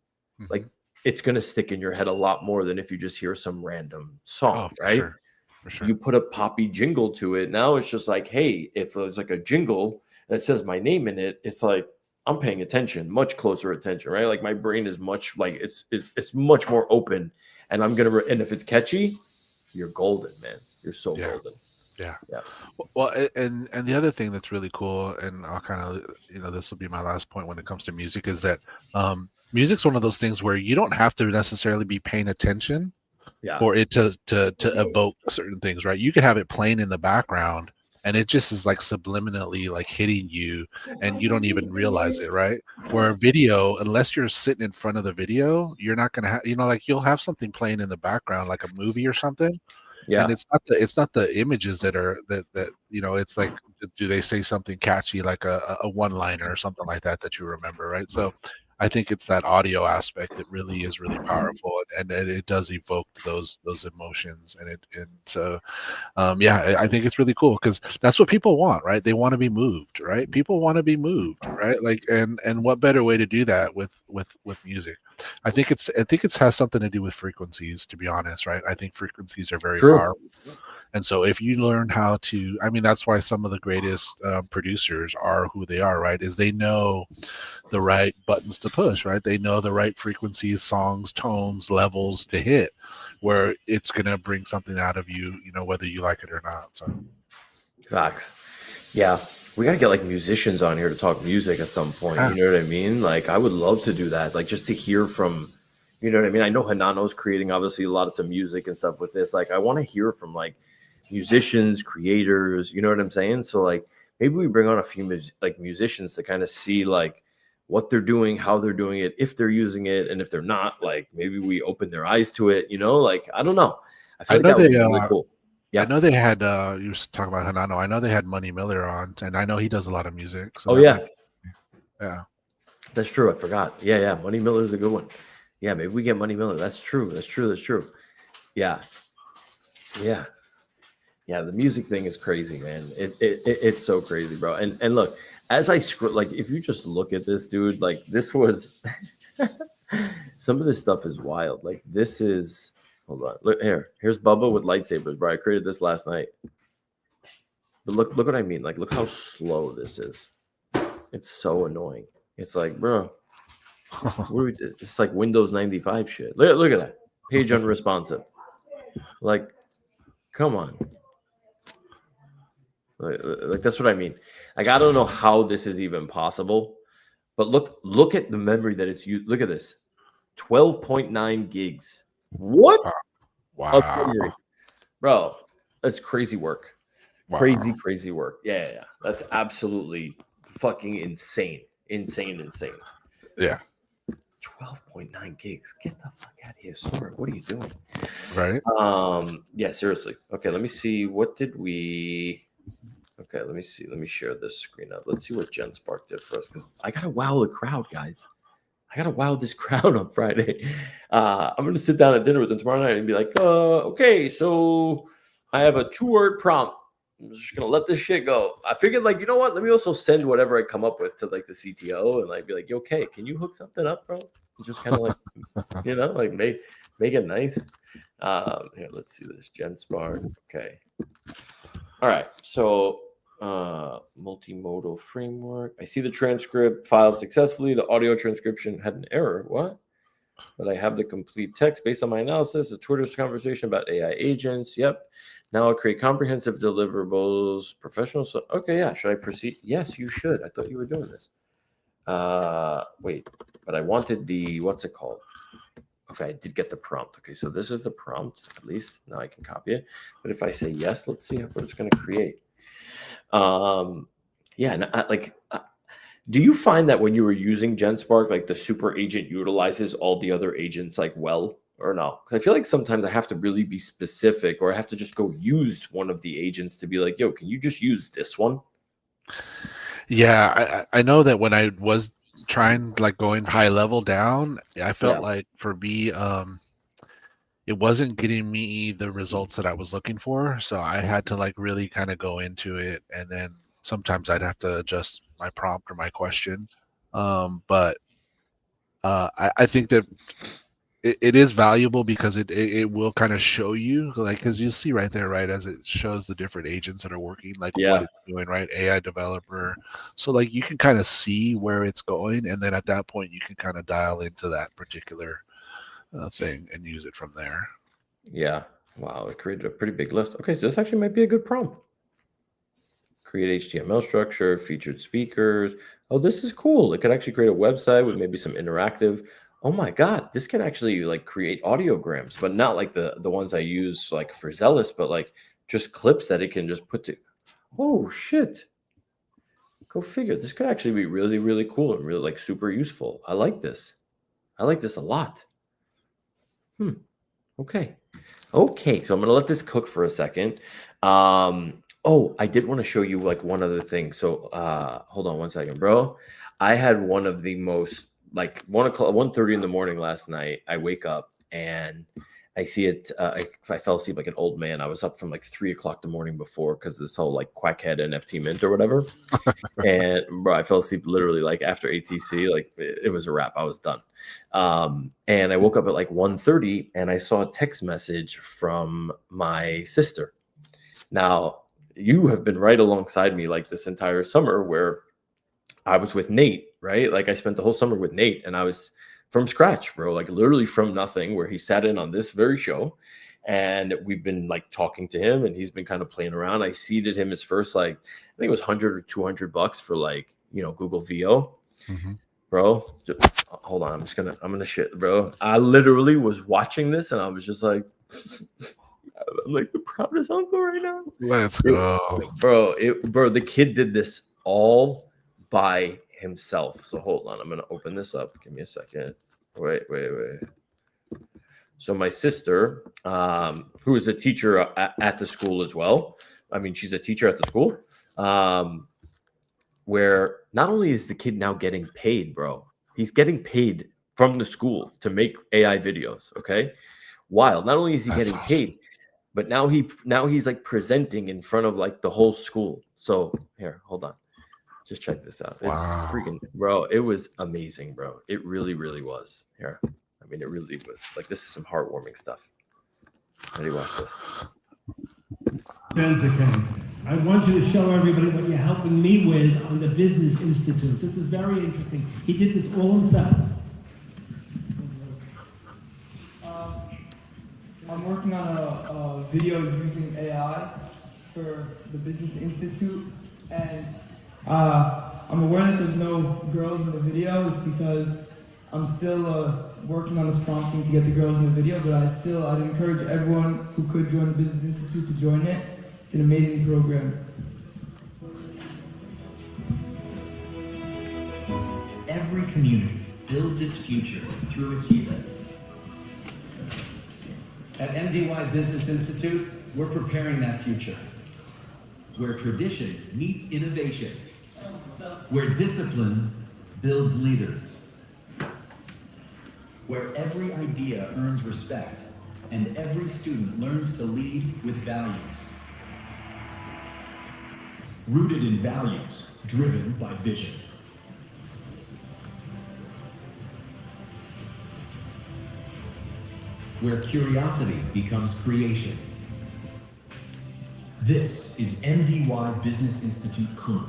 like it's gonna stick in your head a lot more than if you just hear some random song, right? Sure. For sure. You put a poppy jingle to it. Now it's just like, hey, if there's like a jingle that says my name in it, it's like I'm paying attention, much closer attention, right? Like my brain is much like it's much more open, and I'm gonna and if it's catchy, you're golden, man. You're so golden. Yeah. Yeah. Well, and the other thing that's really cool, and I'll kind of this will be my last point when it comes to music, is that music's one of those things where you don't have to necessarily be paying attention for it to evoke certain things, right? You could have it playing in the background and it just is like subliminally like hitting you and you don't even realize it, right? Where a video, unless you're sitting in front of the video, you're not gonna have, like you'll have something playing in the background like a movie or something, Yeah. And it's not the images that are that you know, it's like, do they say something catchy like a one liner or something like that you remember, right? So I think it's that audio aspect that really is really powerful, and it does evoke those emotions, and so yeah, I think it's really cool because that's what people want, right? They want to be moved, right? People want to be moved, right? Like, and what better way to do that with music? I think it has something to do with frequencies, to be honest, right? I think frequencies are very True. powerful. And so if you learn how to, I mean, that's why some of the greatest producers are who they are, right? Is they know the right buttons to push, right? They know the right frequencies, songs, tones, levels to hit, where it's going to bring something out of you, you know, whether you like it or not. So Facts. Yeah. We got to get like musicians on here to talk music at some point. Yeah. You know what I mean? Like, I would love to do that. Like, just to hear from, you know what I mean? I know Hanano's creating obviously a lot of music and stuff with this. Like, I want to hear from like musicians, creators, you know what I'm saying? So like, maybe we bring on a few musicians to kind of see like what they're doing, how they're doing it, if they're using it, and if they're not, like maybe we open their eyes to it, you know? Like, I don't know. I feel like that would be really cool. Yeah. I know they had you were talking about Hanano. I know they had Money Miller on, and I know he does a lot of music. So yeah. Yeah. That's true. I forgot. Yeah. Money Miller is a good one. Yeah, maybe we get Money Miller. That's true. Yeah. Yeah, the music thing is crazy, man. It's so crazy, bro. And look, as I scroll, like if you just look at this, dude, like this was some of this stuff is wild. Like this is, hold on, look here's Bubba with lightsabers, bro. I created this last night. But look what I mean. Like, look how slow this is. It's so annoying. It's like, bro, it's like Windows 95 shit. Look at that. Page unresponsive. Like, come on. Like that's what I mean. Like, I don't know how this is even possible, but look at the memory that it's used. Look at this, 12.9 gigs. What? Wow. Bro, that's crazy work. Wow. Crazy work. Yeah. That's absolutely fucking insane. Yeah. 12.9 gigs. Get the fuck out of here, Sora. What are you doing? Right. Yeah, seriously. Okay, let me see. What did we? Okay, let me see. Let me share this screen up. Let's see what Jen Spark did for us. Because I gotta wow the crowd, guys. I gotta wow this crowd on Friday. I'm gonna sit down at dinner with them tomorrow night and be like, okay, so I have a 2-word prompt. I'm just gonna let this shit go. I figured, like, you know what? Let me also send whatever I come up with to like the CTO and like be like, okay, can you hook something up, bro? And just kind of like, you know, like make it nice. Here, let's see this. Jen Spark. Okay. All right. So multimodal framework. I see the transcript filed successfully. The audio transcription had an error. What? But I have the complete text based on my analysis. A Twitter's conversation about AI agents. Yep. Now I'll create comprehensive deliverables. Professional. So okay, yeah. Should I proceed? Yes, you should. I thought you were doing this. Wait, but I wanted the what's it called? Okay, I did get the prompt. Okay, so this is the prompt. At least now I can copy it. But if I say yes, let's see what it's going to create. Yeah, and do you find that when you were using GenSpark, like the super agent utilizes all the other agents like well or no? Because I feel like sometimes I have to really be specific, or I have to just go use one of the agents to be like, yo, can you just use this one? Yeah, I know that when I was trying like going high level down, I felt like for me, it wasn't getting me the results that I was looking for. So I had to like really kind of go into it, and then sometimes I'd have to adjust my prompt or my question. But I think that it is valuable because it will kind of show you, like, because you see right there, right, as it shows the different agents that are working, like what it's doing, right? AI developer. So like you can kind of see where it's going, and then at that point you can kind of dial into that particular thing and use it from there. Yeah. Wow. It created a pretty big list. Okay. So this actually might be a good prompt. Create HTML structure, featured speakers. Oh, this is cool. It could actually create a website with maybe some interactive. Oh my God. This can actually like create audiograms, but not like the ones I use like for Zealous, but like just clips that it can just put to. Oh shit. Go figure. This could actually be really, really cool and really like super useful. I like this. I like this a lot. Okay. Okay, so I'm gonna let this cook for a second. Oh, I did want to show you like one other thing. So hold on one second, bro. I had one of the most like 1:30 in the morning last night. I wake up and I see it. I fell asleep like an old man. I was up from like 3 o'clock the morning before because this whole like Quackhead NFT mint or whatever. And bro, I fell asleep literally like after ATC. Like it was a wrap. I was done. And I woke up at like 1:30 and I saw a text message from my sister. Now, you have been right alongside me like this entire summer where I was with Nate, right? Like I spent the whole summer with Nate and I was from scratch, bro, like literally from nothing, where he sat in on this very show and we've been like talking to him and he's been kind of playing around. I seeded him his first, like, I think it was 100 or $200 for like, Google VO. Mm-hmm. Bro, hold on. I'm gonna shit, bro. I literally was watching this and I was just like, I'm like the proudest uncle right now. Let's go. Bro, the kid did this all by himself. So hold on, I'm gonna open this up. Give me a second. Wait. So my sister, who is a teacher at the school as well. I mean, she's a teacher at the school. Where not only is the kid now getting paid, bro, he's getting paid from the school to make AI videos. Okay, wild. Not only is he getting paid, but now he's like presenting in front of like the whole school. So here, hold on. Just check this out. It's freaking, bro. It was amazing, bro. It really, really was. Here. I mean, it really was. Like, this is some heartwarming stuff. Ready, watch this. Benzican, I want you to show everybody what you're helping me with on the Business Institute. This is very interesting. He did this all himself. I'm working on a video using AI for the Business Institute, and I'm aware that there's no girls in the video. It's because I'm still working on the prompting to get the girls in the video, but I'd encourage everyone who could join the Business Institute to join it. It's an amazing program. Every community builds its future through its youth. At MDY Business Institute, we're preparing that future. Where tradition meets innovation. Where discipline builds leaders. Where every idea earns respect and every student learns to lead with values. Rooted in values, driven by vision. Where curiosity becomes creation. This is MDY Business Institute Club,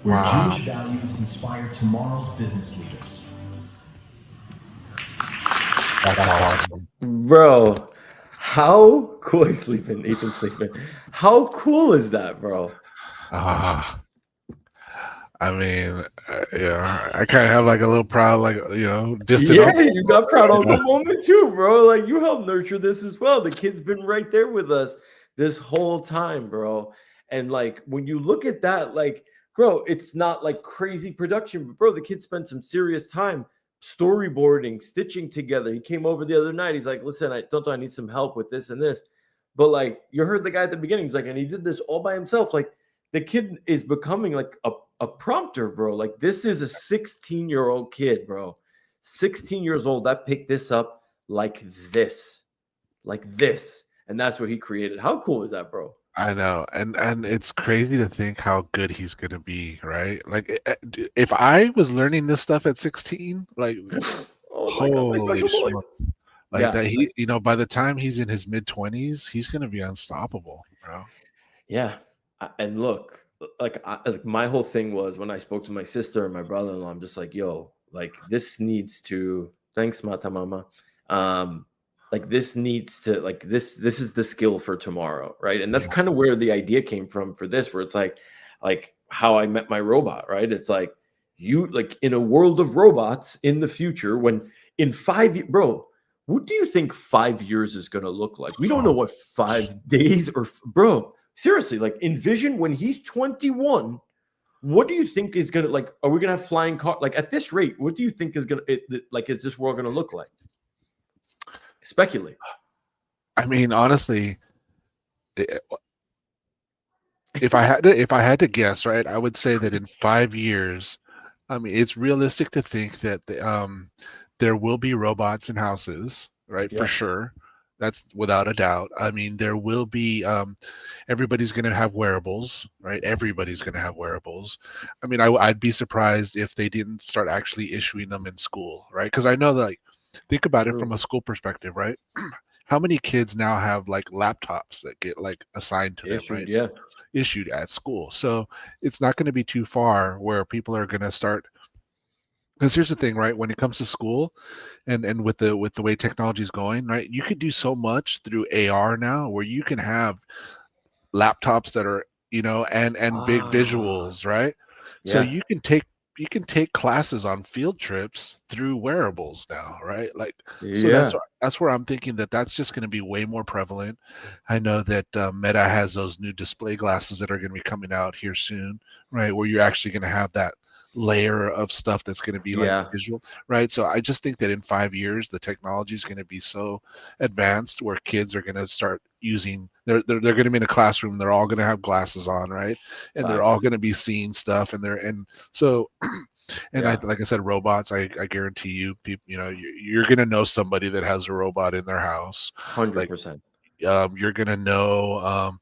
where Jewish values inspire tomorrow's business leaders. Bro, how cool is sleeping? Ethan's sleeping. How cool is that, bro? I mean, I kind of have like a little proud, like, distant. Yeah, you got proud uncle moment too, bro. Like, you helped nurture this as well. The kid's been right there with us this whole time, bro. And like, when you look at that, like, bro, it's not like crazy production, but bro, the kid spent some serious time storyboarding, stitching together. He came over the other night. He's like, listen, I need some help with this and this. But like, you heard the guy at the beginning. He's like, and he did this all by himself. Like, the kid is becoming like a prompter, bro. Like, this is a 16-year-old kid, bro. 16 years old that picked this up like this. And that's what he created. How cool is that, bro? I know, and it's crazy to think how good he's gonna be, right? Like, if I was learning this stuff at 16, like, holy smokes. Like, that he, by the time he's in his mid-20s, he's gonna be unstoppable, bro. Yeah, and look, like my whole thing was when I spoke to my sister and my brother-in-law, I'm just like, yo, like, this needs to. Thanks, Mata Mama. Like, this needs to, like, this is the skill for tomorrow, right? And that's kind of where the idea came from for this, where it's like how I met my robot, right? It's like, you, like, in a world of robots in the future, when in 5 years, bro, what do you think 5 years is going to look like? We don't know what 5 days or, bro, seriously, like, envision when he's 21, what do you think is going to, like, are we going to have flying cars? Like, at this rate, what do you think is going to, like, is this world going to look like? Speculate. I mean, honestly, if I had to guess, right, I would say that in 5 years, I mean, it's realistic to think that there will be robots in houses, right? For Yeah. sure. That's without a doubt. I mean, there will be everybody's going to have wearables, right? Everybody's going to have wearables. I mean, I'd be surprised if they didn't start actually issuing them in school, right? Because I know that, like, think about it from True. a school perspective, right? How many kids now have like laptops that get like assigned to them, Issued. right? Yeah. Issued at school. So it's not going to be too far where people are going to start. Because here's the thing, right? When it comes to school, and with the way technology is going, right? You could do so much through AR now, where you can have laptops that are, and big Ah. visuals, right? So Yeah. you can take classes on field trips through wearables now, right? Like, so Yeah. that's where I'm thinking that that's just going to be way more prevalent. I know that Meta has those new display glasses that are going to be coming out here soon, right? Where you're actually going to have that layer of stuff that's going to be like Yeah. visual, right? So I just think that in 5 years the technology is going to be so advanced where kids are going to start using, they're going to be in a classroom, they're all going to have glasses on, right? And they're all Facts. going to be seeing stuff, and so and I, Yeah. like I said, robots, I guarantee you, people, you're going to know somebody that has a robot in their house. Like, 100%. you're going to know,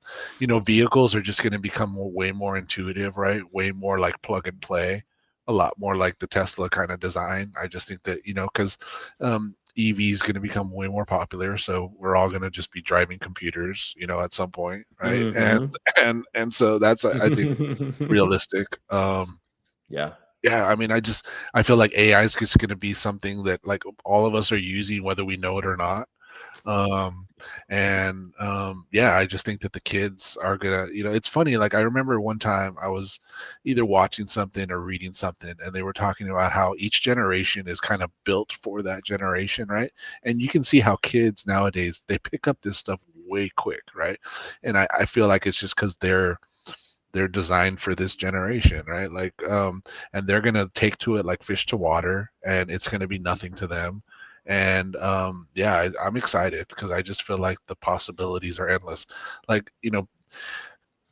vehicles are just going to become way more intuitive, right? Way more like plug and play, a lot more like the Tesla kind of design. I just think that, because EV is going to become way more popular, so we're all going to just be driving computers, at some point, right? And Mm-hmm. and so that's, I think, realistic. Yeah. Yeah, I mean, I feel like AI is just going to be something that like all of us are using, whether we know it or not. Yeah, I just think that the kids are gonna, it's funny, like I remember one time I was either watching something or reading something, and they were talking about how each generation is kind of built for that generation, right? And you can see how kids nowadays, they pick up this stuff way quick, right? And I feel like it's just because they're designed for this generation, right? Like, and they're gonna take to it like fish to water, and it's gonna be nothing to them. And yeah, I'm excited because I just feel like the possibilities are endless. Like,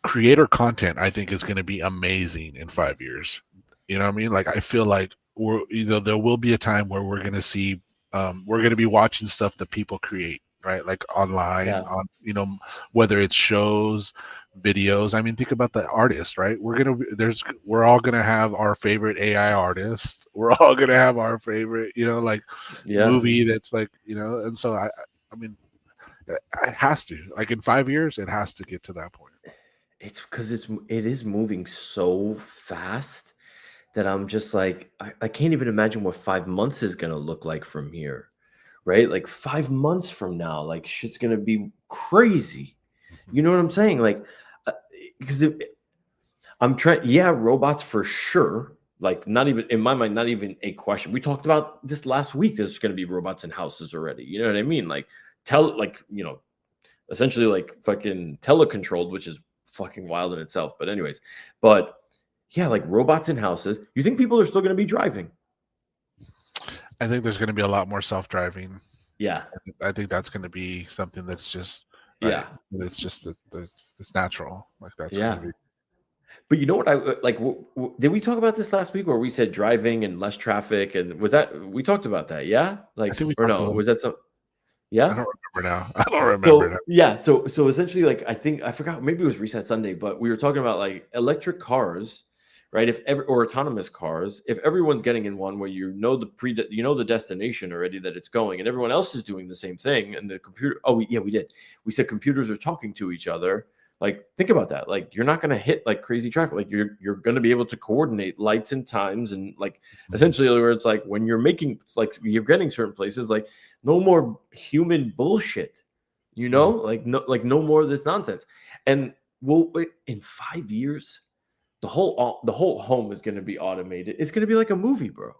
creator content, I think, is going to be amazing in 5 years. You know what I mean? Like, I feel like there will be a time where we're going to see, we're going to be watching stuff that people create, right? Like online, Yeah. on, whether it's shows, videos. I mean, think about the artists, right? We're all gonna have our favorite AI artist. We're all gonna have our favorite, like Yeah. movie that's like, and so I mean, it has to, like, in 5 years, it has to get to that point. It's because it is moving so fast that I'm just like, I can't even imagine what 5 months is gonna look like from here. Right? Like 5 months from now, like shit's gonna be crazy. You know what I'm saying? Like, because I'm trying, yeah, robots for sure. Like, not even in my mind, not even a question. We talked about this last week. There's going to be robots in houses already. You know what I mean? Like, essentially like fucking telecontrolled, which is fucking wild in itself. But anyways, but yeah, like robots in houses. You think people are still going to be driving? I think there's going to be a lot more self-driving. Yeah. I think that's going to be something that's just right. Yeah. It's just it's natural. Like, that's Yeah. going to be. But you know what I like? Did we talk about this last week where we said driving and less traffic? And was that we talked about that? Yeah, I think we or talked a no? little. Was that some? I Yeah. don't remember now. I don't remember now. Yeah. So essentially, like I think I forgot. Maybe it was Reset Sunday, but we were talking about like electric cars, right? Or autonomous cars, if everyone's getting in one where you know the destination already that it's going, and everyone else is doing the same thing, and the computer. Oh, we did. We said computers are talking to each other. Like, think about that. Like, you're not going to hit like crazy traffic. Like, you're going to be able to coordinate lights and times, and like essentially, where it's like when you're making like you're getting certain places, like no more human bullshit. Like no more of this nonsense. And in 5 years, the whole home is going to be automated. It's going to be like a movie, bro.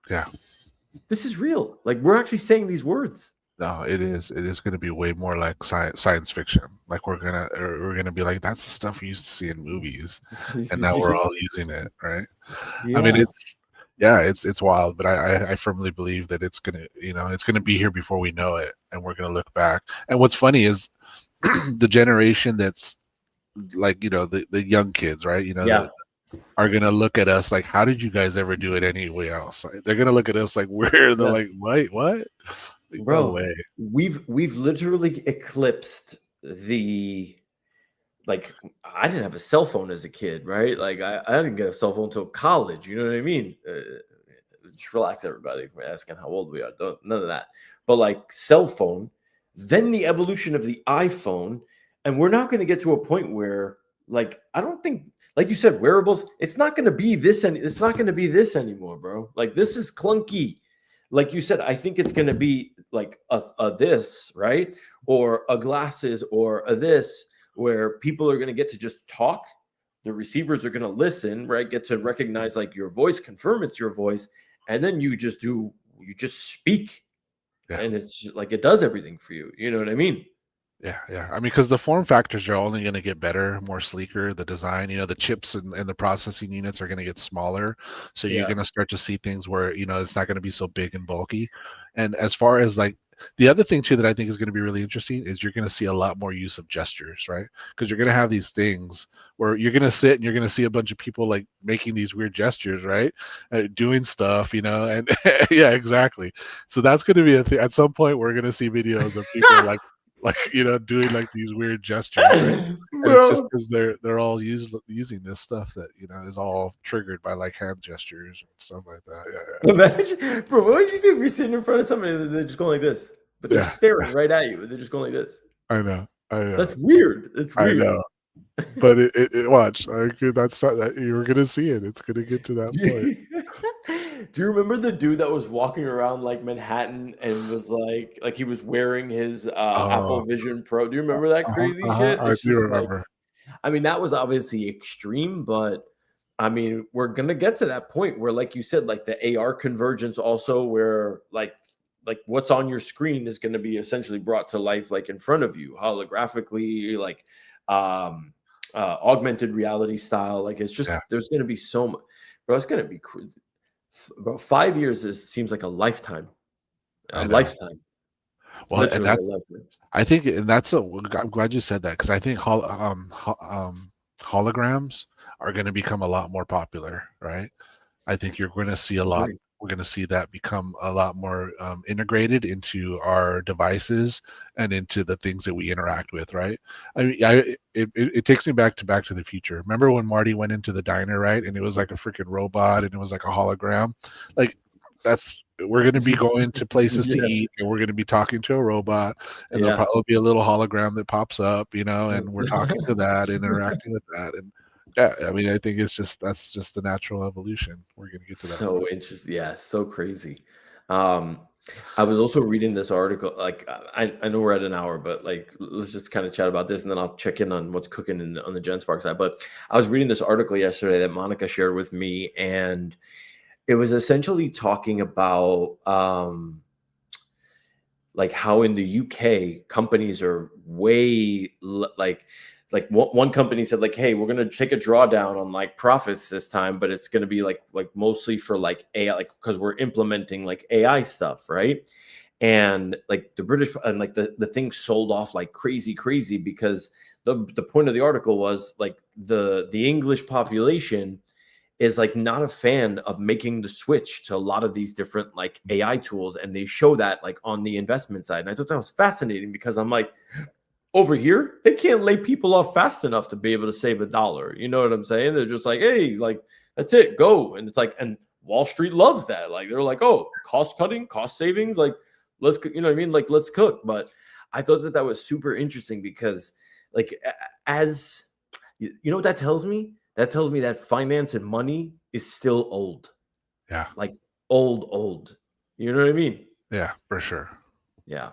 Yeah. This is real. Like, we're actually saying these words. No, it is. It is going to be way more like science fiction. Like, we're gonna be like, that's the stuff we used to see in movies, and now we're all using it, right? I mean, yeah, it's wild, but I firmly believe that it's gonna, it's gonna be here before we know it, and we're gonna look back. And what's funny is the generation that's like, the young kids, right? Yeah. That are gonna look at us like, how did you guys ever do it anyway else? Like, they're gonna look at us like they're Yeah. like, wait, what? Like, no Bro, way. we've literally eclipsed the like I didn't have a cell phone as a kid, right? Like I didn't get a cell phone until college. You know what I mean? Just relax, everybody. We're asking how old we are. None of that. But like cell phone, then the evolution of the iPhone, and we're not going to get to a point where, like, I don't think, like you said, wearables. It's not going to be this, and it's not going to be this anymore, bro. Like this is clunky. Like you said, I think it's going to be like a this, right, or a glasses, or a this, where people are going to get to just talk. The receivers are going to listen, right? Get to recognize like your voice, confirm it's your voice, and then you just speak, and it's just, like it does everything for you. You know what I mean? Yeah. I mean, because the form factors are only going to get better, more sleeker. The design, the chips and the processing units are going to get smaller. So you're going to start to see things where, it's not going to be so big and bulky. And as far as like the other thing too that I think is going to be really interesting is you're going to see a lot more use of gestures, right? Because you're going to have these things where you're going to sit and you're going to see a bunch of people like making these weird gestures, right? Doing stuff, and yeah, exactly. So that's going to be a thing. At some point, we're going to see videos of people like doing like these weird gestures, right? And it's just because they're all using this stuff that is all triggered by like hand gestures and stuff like that. Yeah. Imagine, bro, what would you do if you're sitting in front of somebody and they're just going like this, but they're staring right at you and they're just going like this? I know. That's weird. That's weird. I know. But it watch. That's not that you're gonna see it. It's gonna get to that point. Do you remember the dude that was walking around like Manhattan and was like he was wearing his Apple Vision Pro? Do you remember that crazy shit? I do remember. I mean, that was obviously extreme, but I mean, we're gonna get to that point where, like you said, like the AR convergence also, where like what's on your screen is going to be essentially brought to life, like in front of you, holographically, like augmented reality style. Like it's just there's going to be so much, bro. It's going to be bro. 5 years seems like a lifetime. A lifetime. Well, literally and I think, and I'm glad you said that, because I think holograms are going to become a lot more popular, right? I think you're going to see a lot. We're going to see that become a lot more integrated into our devices and into the things that we interact with, right? I mean, it takes me back to the Future. Remember when Marty went into the diner, right? And it was like a freaking robot, and it was like a hologram. Like we're going to be going to places to eat, and we're going to be talking to a robot, and there'll probably be a little hologram that pops up, and we're talking to that, interacting with that, and yeah, I mean, I think that's just the natural evolution. We're gonna get to that. So interesting, yeah, so crazy. I was also reading this article. Like, I know we're at an hour, but like, let's just kind of chat about this, and then I'll check in on what's cooking on the GenSpark side. But I was reading this article yesterday that Monica shared with me, and it was essentially talking about like how in the UK companies are way like one company said like, hey, we're going to take a drawdown on like profits this time, but it's going to be like mostly for like AI, like because we're implementing like AI stuff, right? And like the British and like the thing sold off like crazy because the point of the article was like the English population is like not a fan of making the switch to a lot of these different like AI tools, and they show that like on the investment side. And I thought that was fascinating because I'm like, over here, they can't lay people off fast enough to be able to save $1. You know what I'm saying? They're just like, hey, like, that's it, go. And it's like, and Wall Street loves that. Like, they're like, oh, cost cutting, cost savings, like, let's, you know what I mean? Like, let's cook. But I thought that was super interesting because, like, as you know what that tells me? That tells me that finance and money is still old. Yeah. Like, old. You know what I mean? Yeah, for sure. Yeah.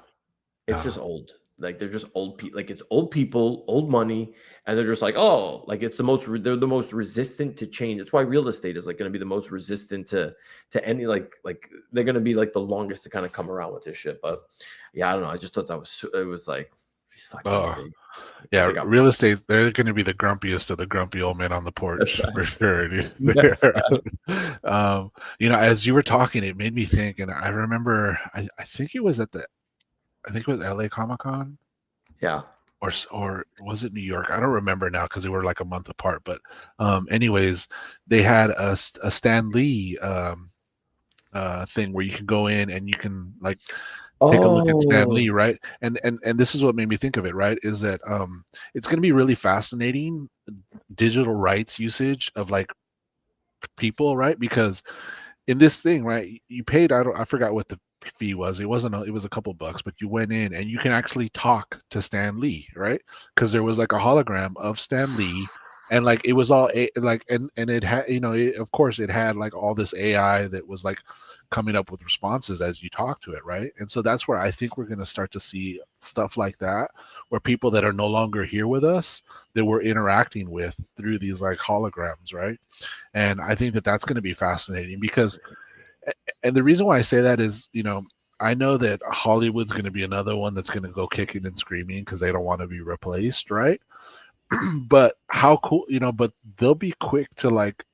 It's just old. Like they're just old people. Like it's old people, old money, and they're just like, oh, like it's they're the most resistant to change. That's why real estate is like going to be the most resistant to any like they're going to be like the longest to kind of come around with this shit. But yeah, I don't know. I just thought it was like He's fucking Oh, big. yeah, They got real estate, they're going to be the grumpiest of the grumpy old men on the porch for facts. sure, dude. That's As you were talking, it made me think, and I remember, I think it was I think it was LA Comic Con, Yeah. or was it New York? I don't remember now because they were like a month apart. But anyways, they had a Stan Lee thing where you can go in and you can like take a look at Stan Lee, right? And this is what made me think of it, right? Is that it's going to be really fascinating digital rights usage of like people, right? Because in this thing, right, you paid, I forgot what the fee was. It was a couple bucks, but you went in and you can actually talk to Stan Lee, right? Because there was like a hologram of Stan Lee, and like it was all like and it had, of course it had like all this AI that was like coming up with responses as you talk to it, right? And so that's where I think we're going to start to see stuff like that, where people that are no longer here with us that we're interacting with through these like holograms, right? And I think that that's going to be fascinating because, and the reason why I say that is, I know that Hollywood's going to be another one that's going to go kicking and screaming because they don't want to be replaced, right? But how cool, but they'll be quick to like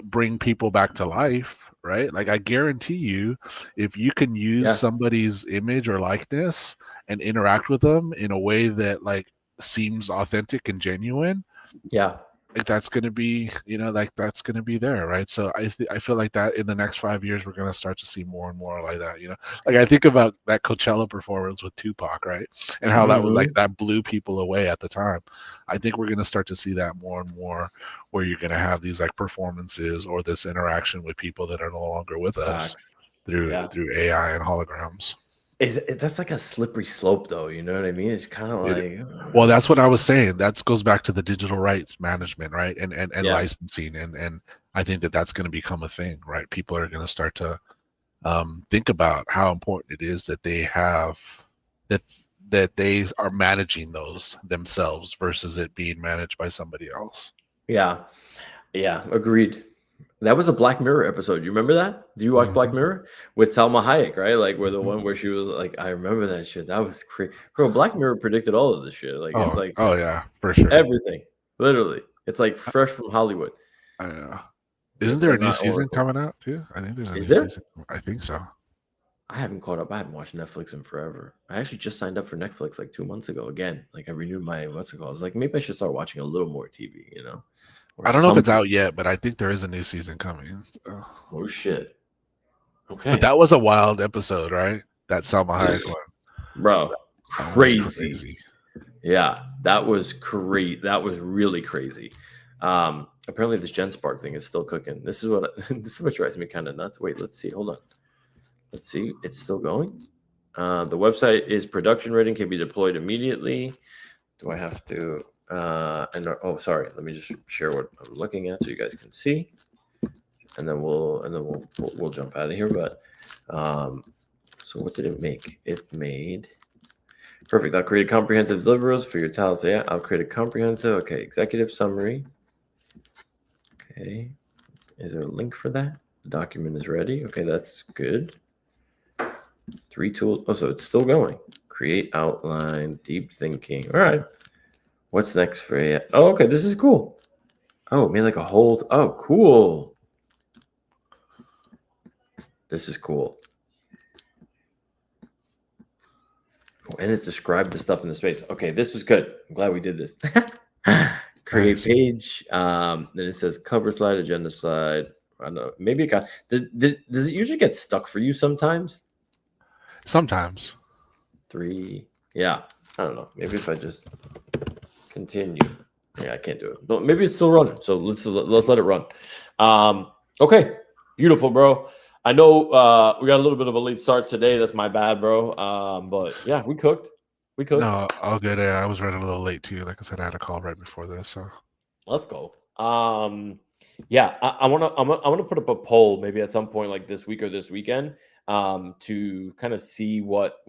bring people back to life, right? Like I guarantee you, if you can use somebody's image or likeness and interact with them in a way that like seems authentic and genuine, like that's going to be, like that's going to be there, right? So I feel like that in the next 5 years we're going to start to see more and more like that. Like I think about that Coachella performance with Tupac, right? And how that was like that blew people away at the time. I think we're going to start to see that more and more, where you're going to have these like performances or this interaction with people that are no longer with us through AI and holograms. That's like a slippery slope, though. You know what I mean? It's kind of like. Well, that's what I was saying. That goes back to the digital rights management, right? And licensing, and I think that that's going to become a thing, right? People are going to start to think about how important it is that they have that they are managing those themselves versus it being managed by somebody else. Yeah, agreed. That was a Black Mirror episode. You remember that? Do you watch Black Mirror with Salma Hayek, right? Like where the one where she was like, I remember that shit. That was crazy. Bro, Black Mirror predicted all of this shit. Like it's like yeah, for sure. Everything. Literally. It's like fresh from Hollywood. I know. Isn't there a new season coming out too? I think there's a new season. I think so. I haven't caught up. I haven't watched Netflix in forever. I actually just signed up for Netflix like 2 months ago. Again, like I renewed my what's it called? I was like, maybe I should start watching a little more TV, I don't know if it's out yet, but I think there is a new season coming. Oh shit! Okay, but that was a wild episode, right? That Salma Hayek one, bro, crazy. Yeah, that was great. That was really crazy. Apparently, this GenSpark thing is still cooking. This is what drives me kind of nuts. Wait, let's see. Hold on. Let's see. It's still going. The website is production ready, can be deployed immediately. Do I have to? Sorry. Let me just share what I'm looking at so you guys can see, and then we'll jump out of here. But so what did it make? It made perfect. I'll create a comprehensive deliverables for your talents. Yeah, I'll create a comprehensive. Okay, executive summary. Okay, is there a link for that? The document is ready. Okay, that's good. 3 tools. Oh, so it's still going. Create outline, deep thinking. All right. What's next for you? Oh, okay. This is cool. Oh, made like a whole. Oh, cool. This is cool. Oh, and it described the stuff in the space. Okay, this was good. I'm glad we did this. Create page. Then it says cover slide, agenda slide. I don't know. Maybe it got. Does it usually get stuck for you sometimes? Sometimes. 3. Yeah. I don't know. Maybe if I just continue. Yeah, I can't do it. But maybe it's still running. So let's let it run. Okay. Beautiful, bro. I know we got a little bit of a late start today. That's my bad, bro. But yeah, we cooked. No, all good. I was running a little late too. Like I said, I had a call right before this. So let's go. Yeah, I wanna put up a poll maybe at some point like this week or this weekend to kind of see what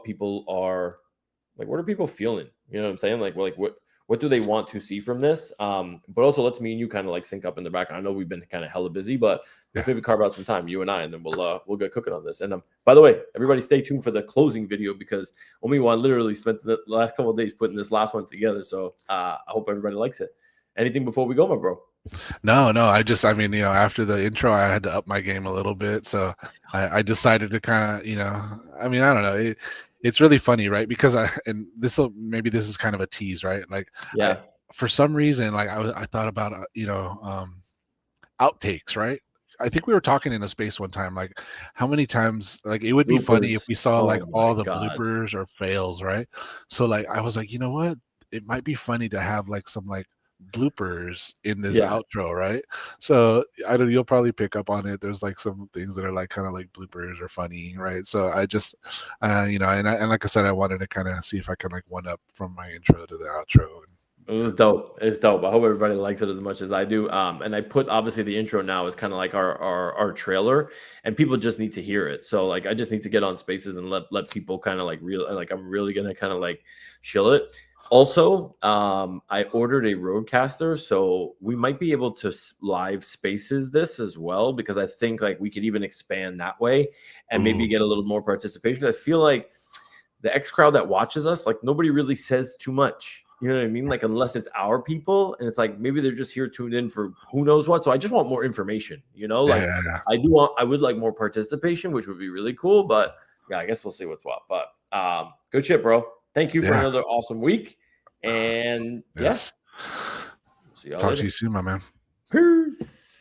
people are like. What are people feeling? You know what I'm saying? Like what what do they want to see from this? But also lets me and you kind of like sync up in the background. I know we've been kind of hella busy, but let's maybe carve out some time, you and I, and then we'll get cooking on this. And by the way, everybody stay tuned for the closing video because OMI-Juan literally spent the last couple of days putting this last one together. So I hope everybody likes it. Anything before we go, my bro? No, I mean, you know, after the intro, I had to up my game a little bit. So I decided to kind of, you know, I mean, I don't know. It's really funny, right? Because maybe this is kind of a tease, right? Like, yeah, for some reason, like I thought about, outtakes, right? I think we were talking in a space one time, like how many times, like it would be funny if we saw like all the bloopers or fails, right? So like I was like, you know what? It might be funny to have like some like bloopers in this outro, right? So I don't, you'll probably pick up on it. There's like some things that are like kind of like bloopers or funny, right? So I just and like I said, I wanted to kind of see if I can like one up from my intro to the outro. It was dope. It's dope. I hope everybody likes it as much as I do. And I put obviously the intro now is kind of like our trailer, and people just need to hear it. So like I just need to get on spaces and let people kind of like I'm really gonna kind of like chill it. Also, I ordered a roadcaster, so we might be able to live spaces this as well, because I think like we could even expand that way and maybe get a little more participation. I feel like the X crowd that watches us, like nobody really says too much. You know what I mean? Like unless it's our people, and it's like maybe they're just here tuned in for who knows what. So I just want more information. You know, like I would like more participation, which would be really cool. But yeah, I guess we'll see what's what. But good shit, bro. Thank you for another awesome week. And yes. See y'all Talk later. to you soon, my man. Peace.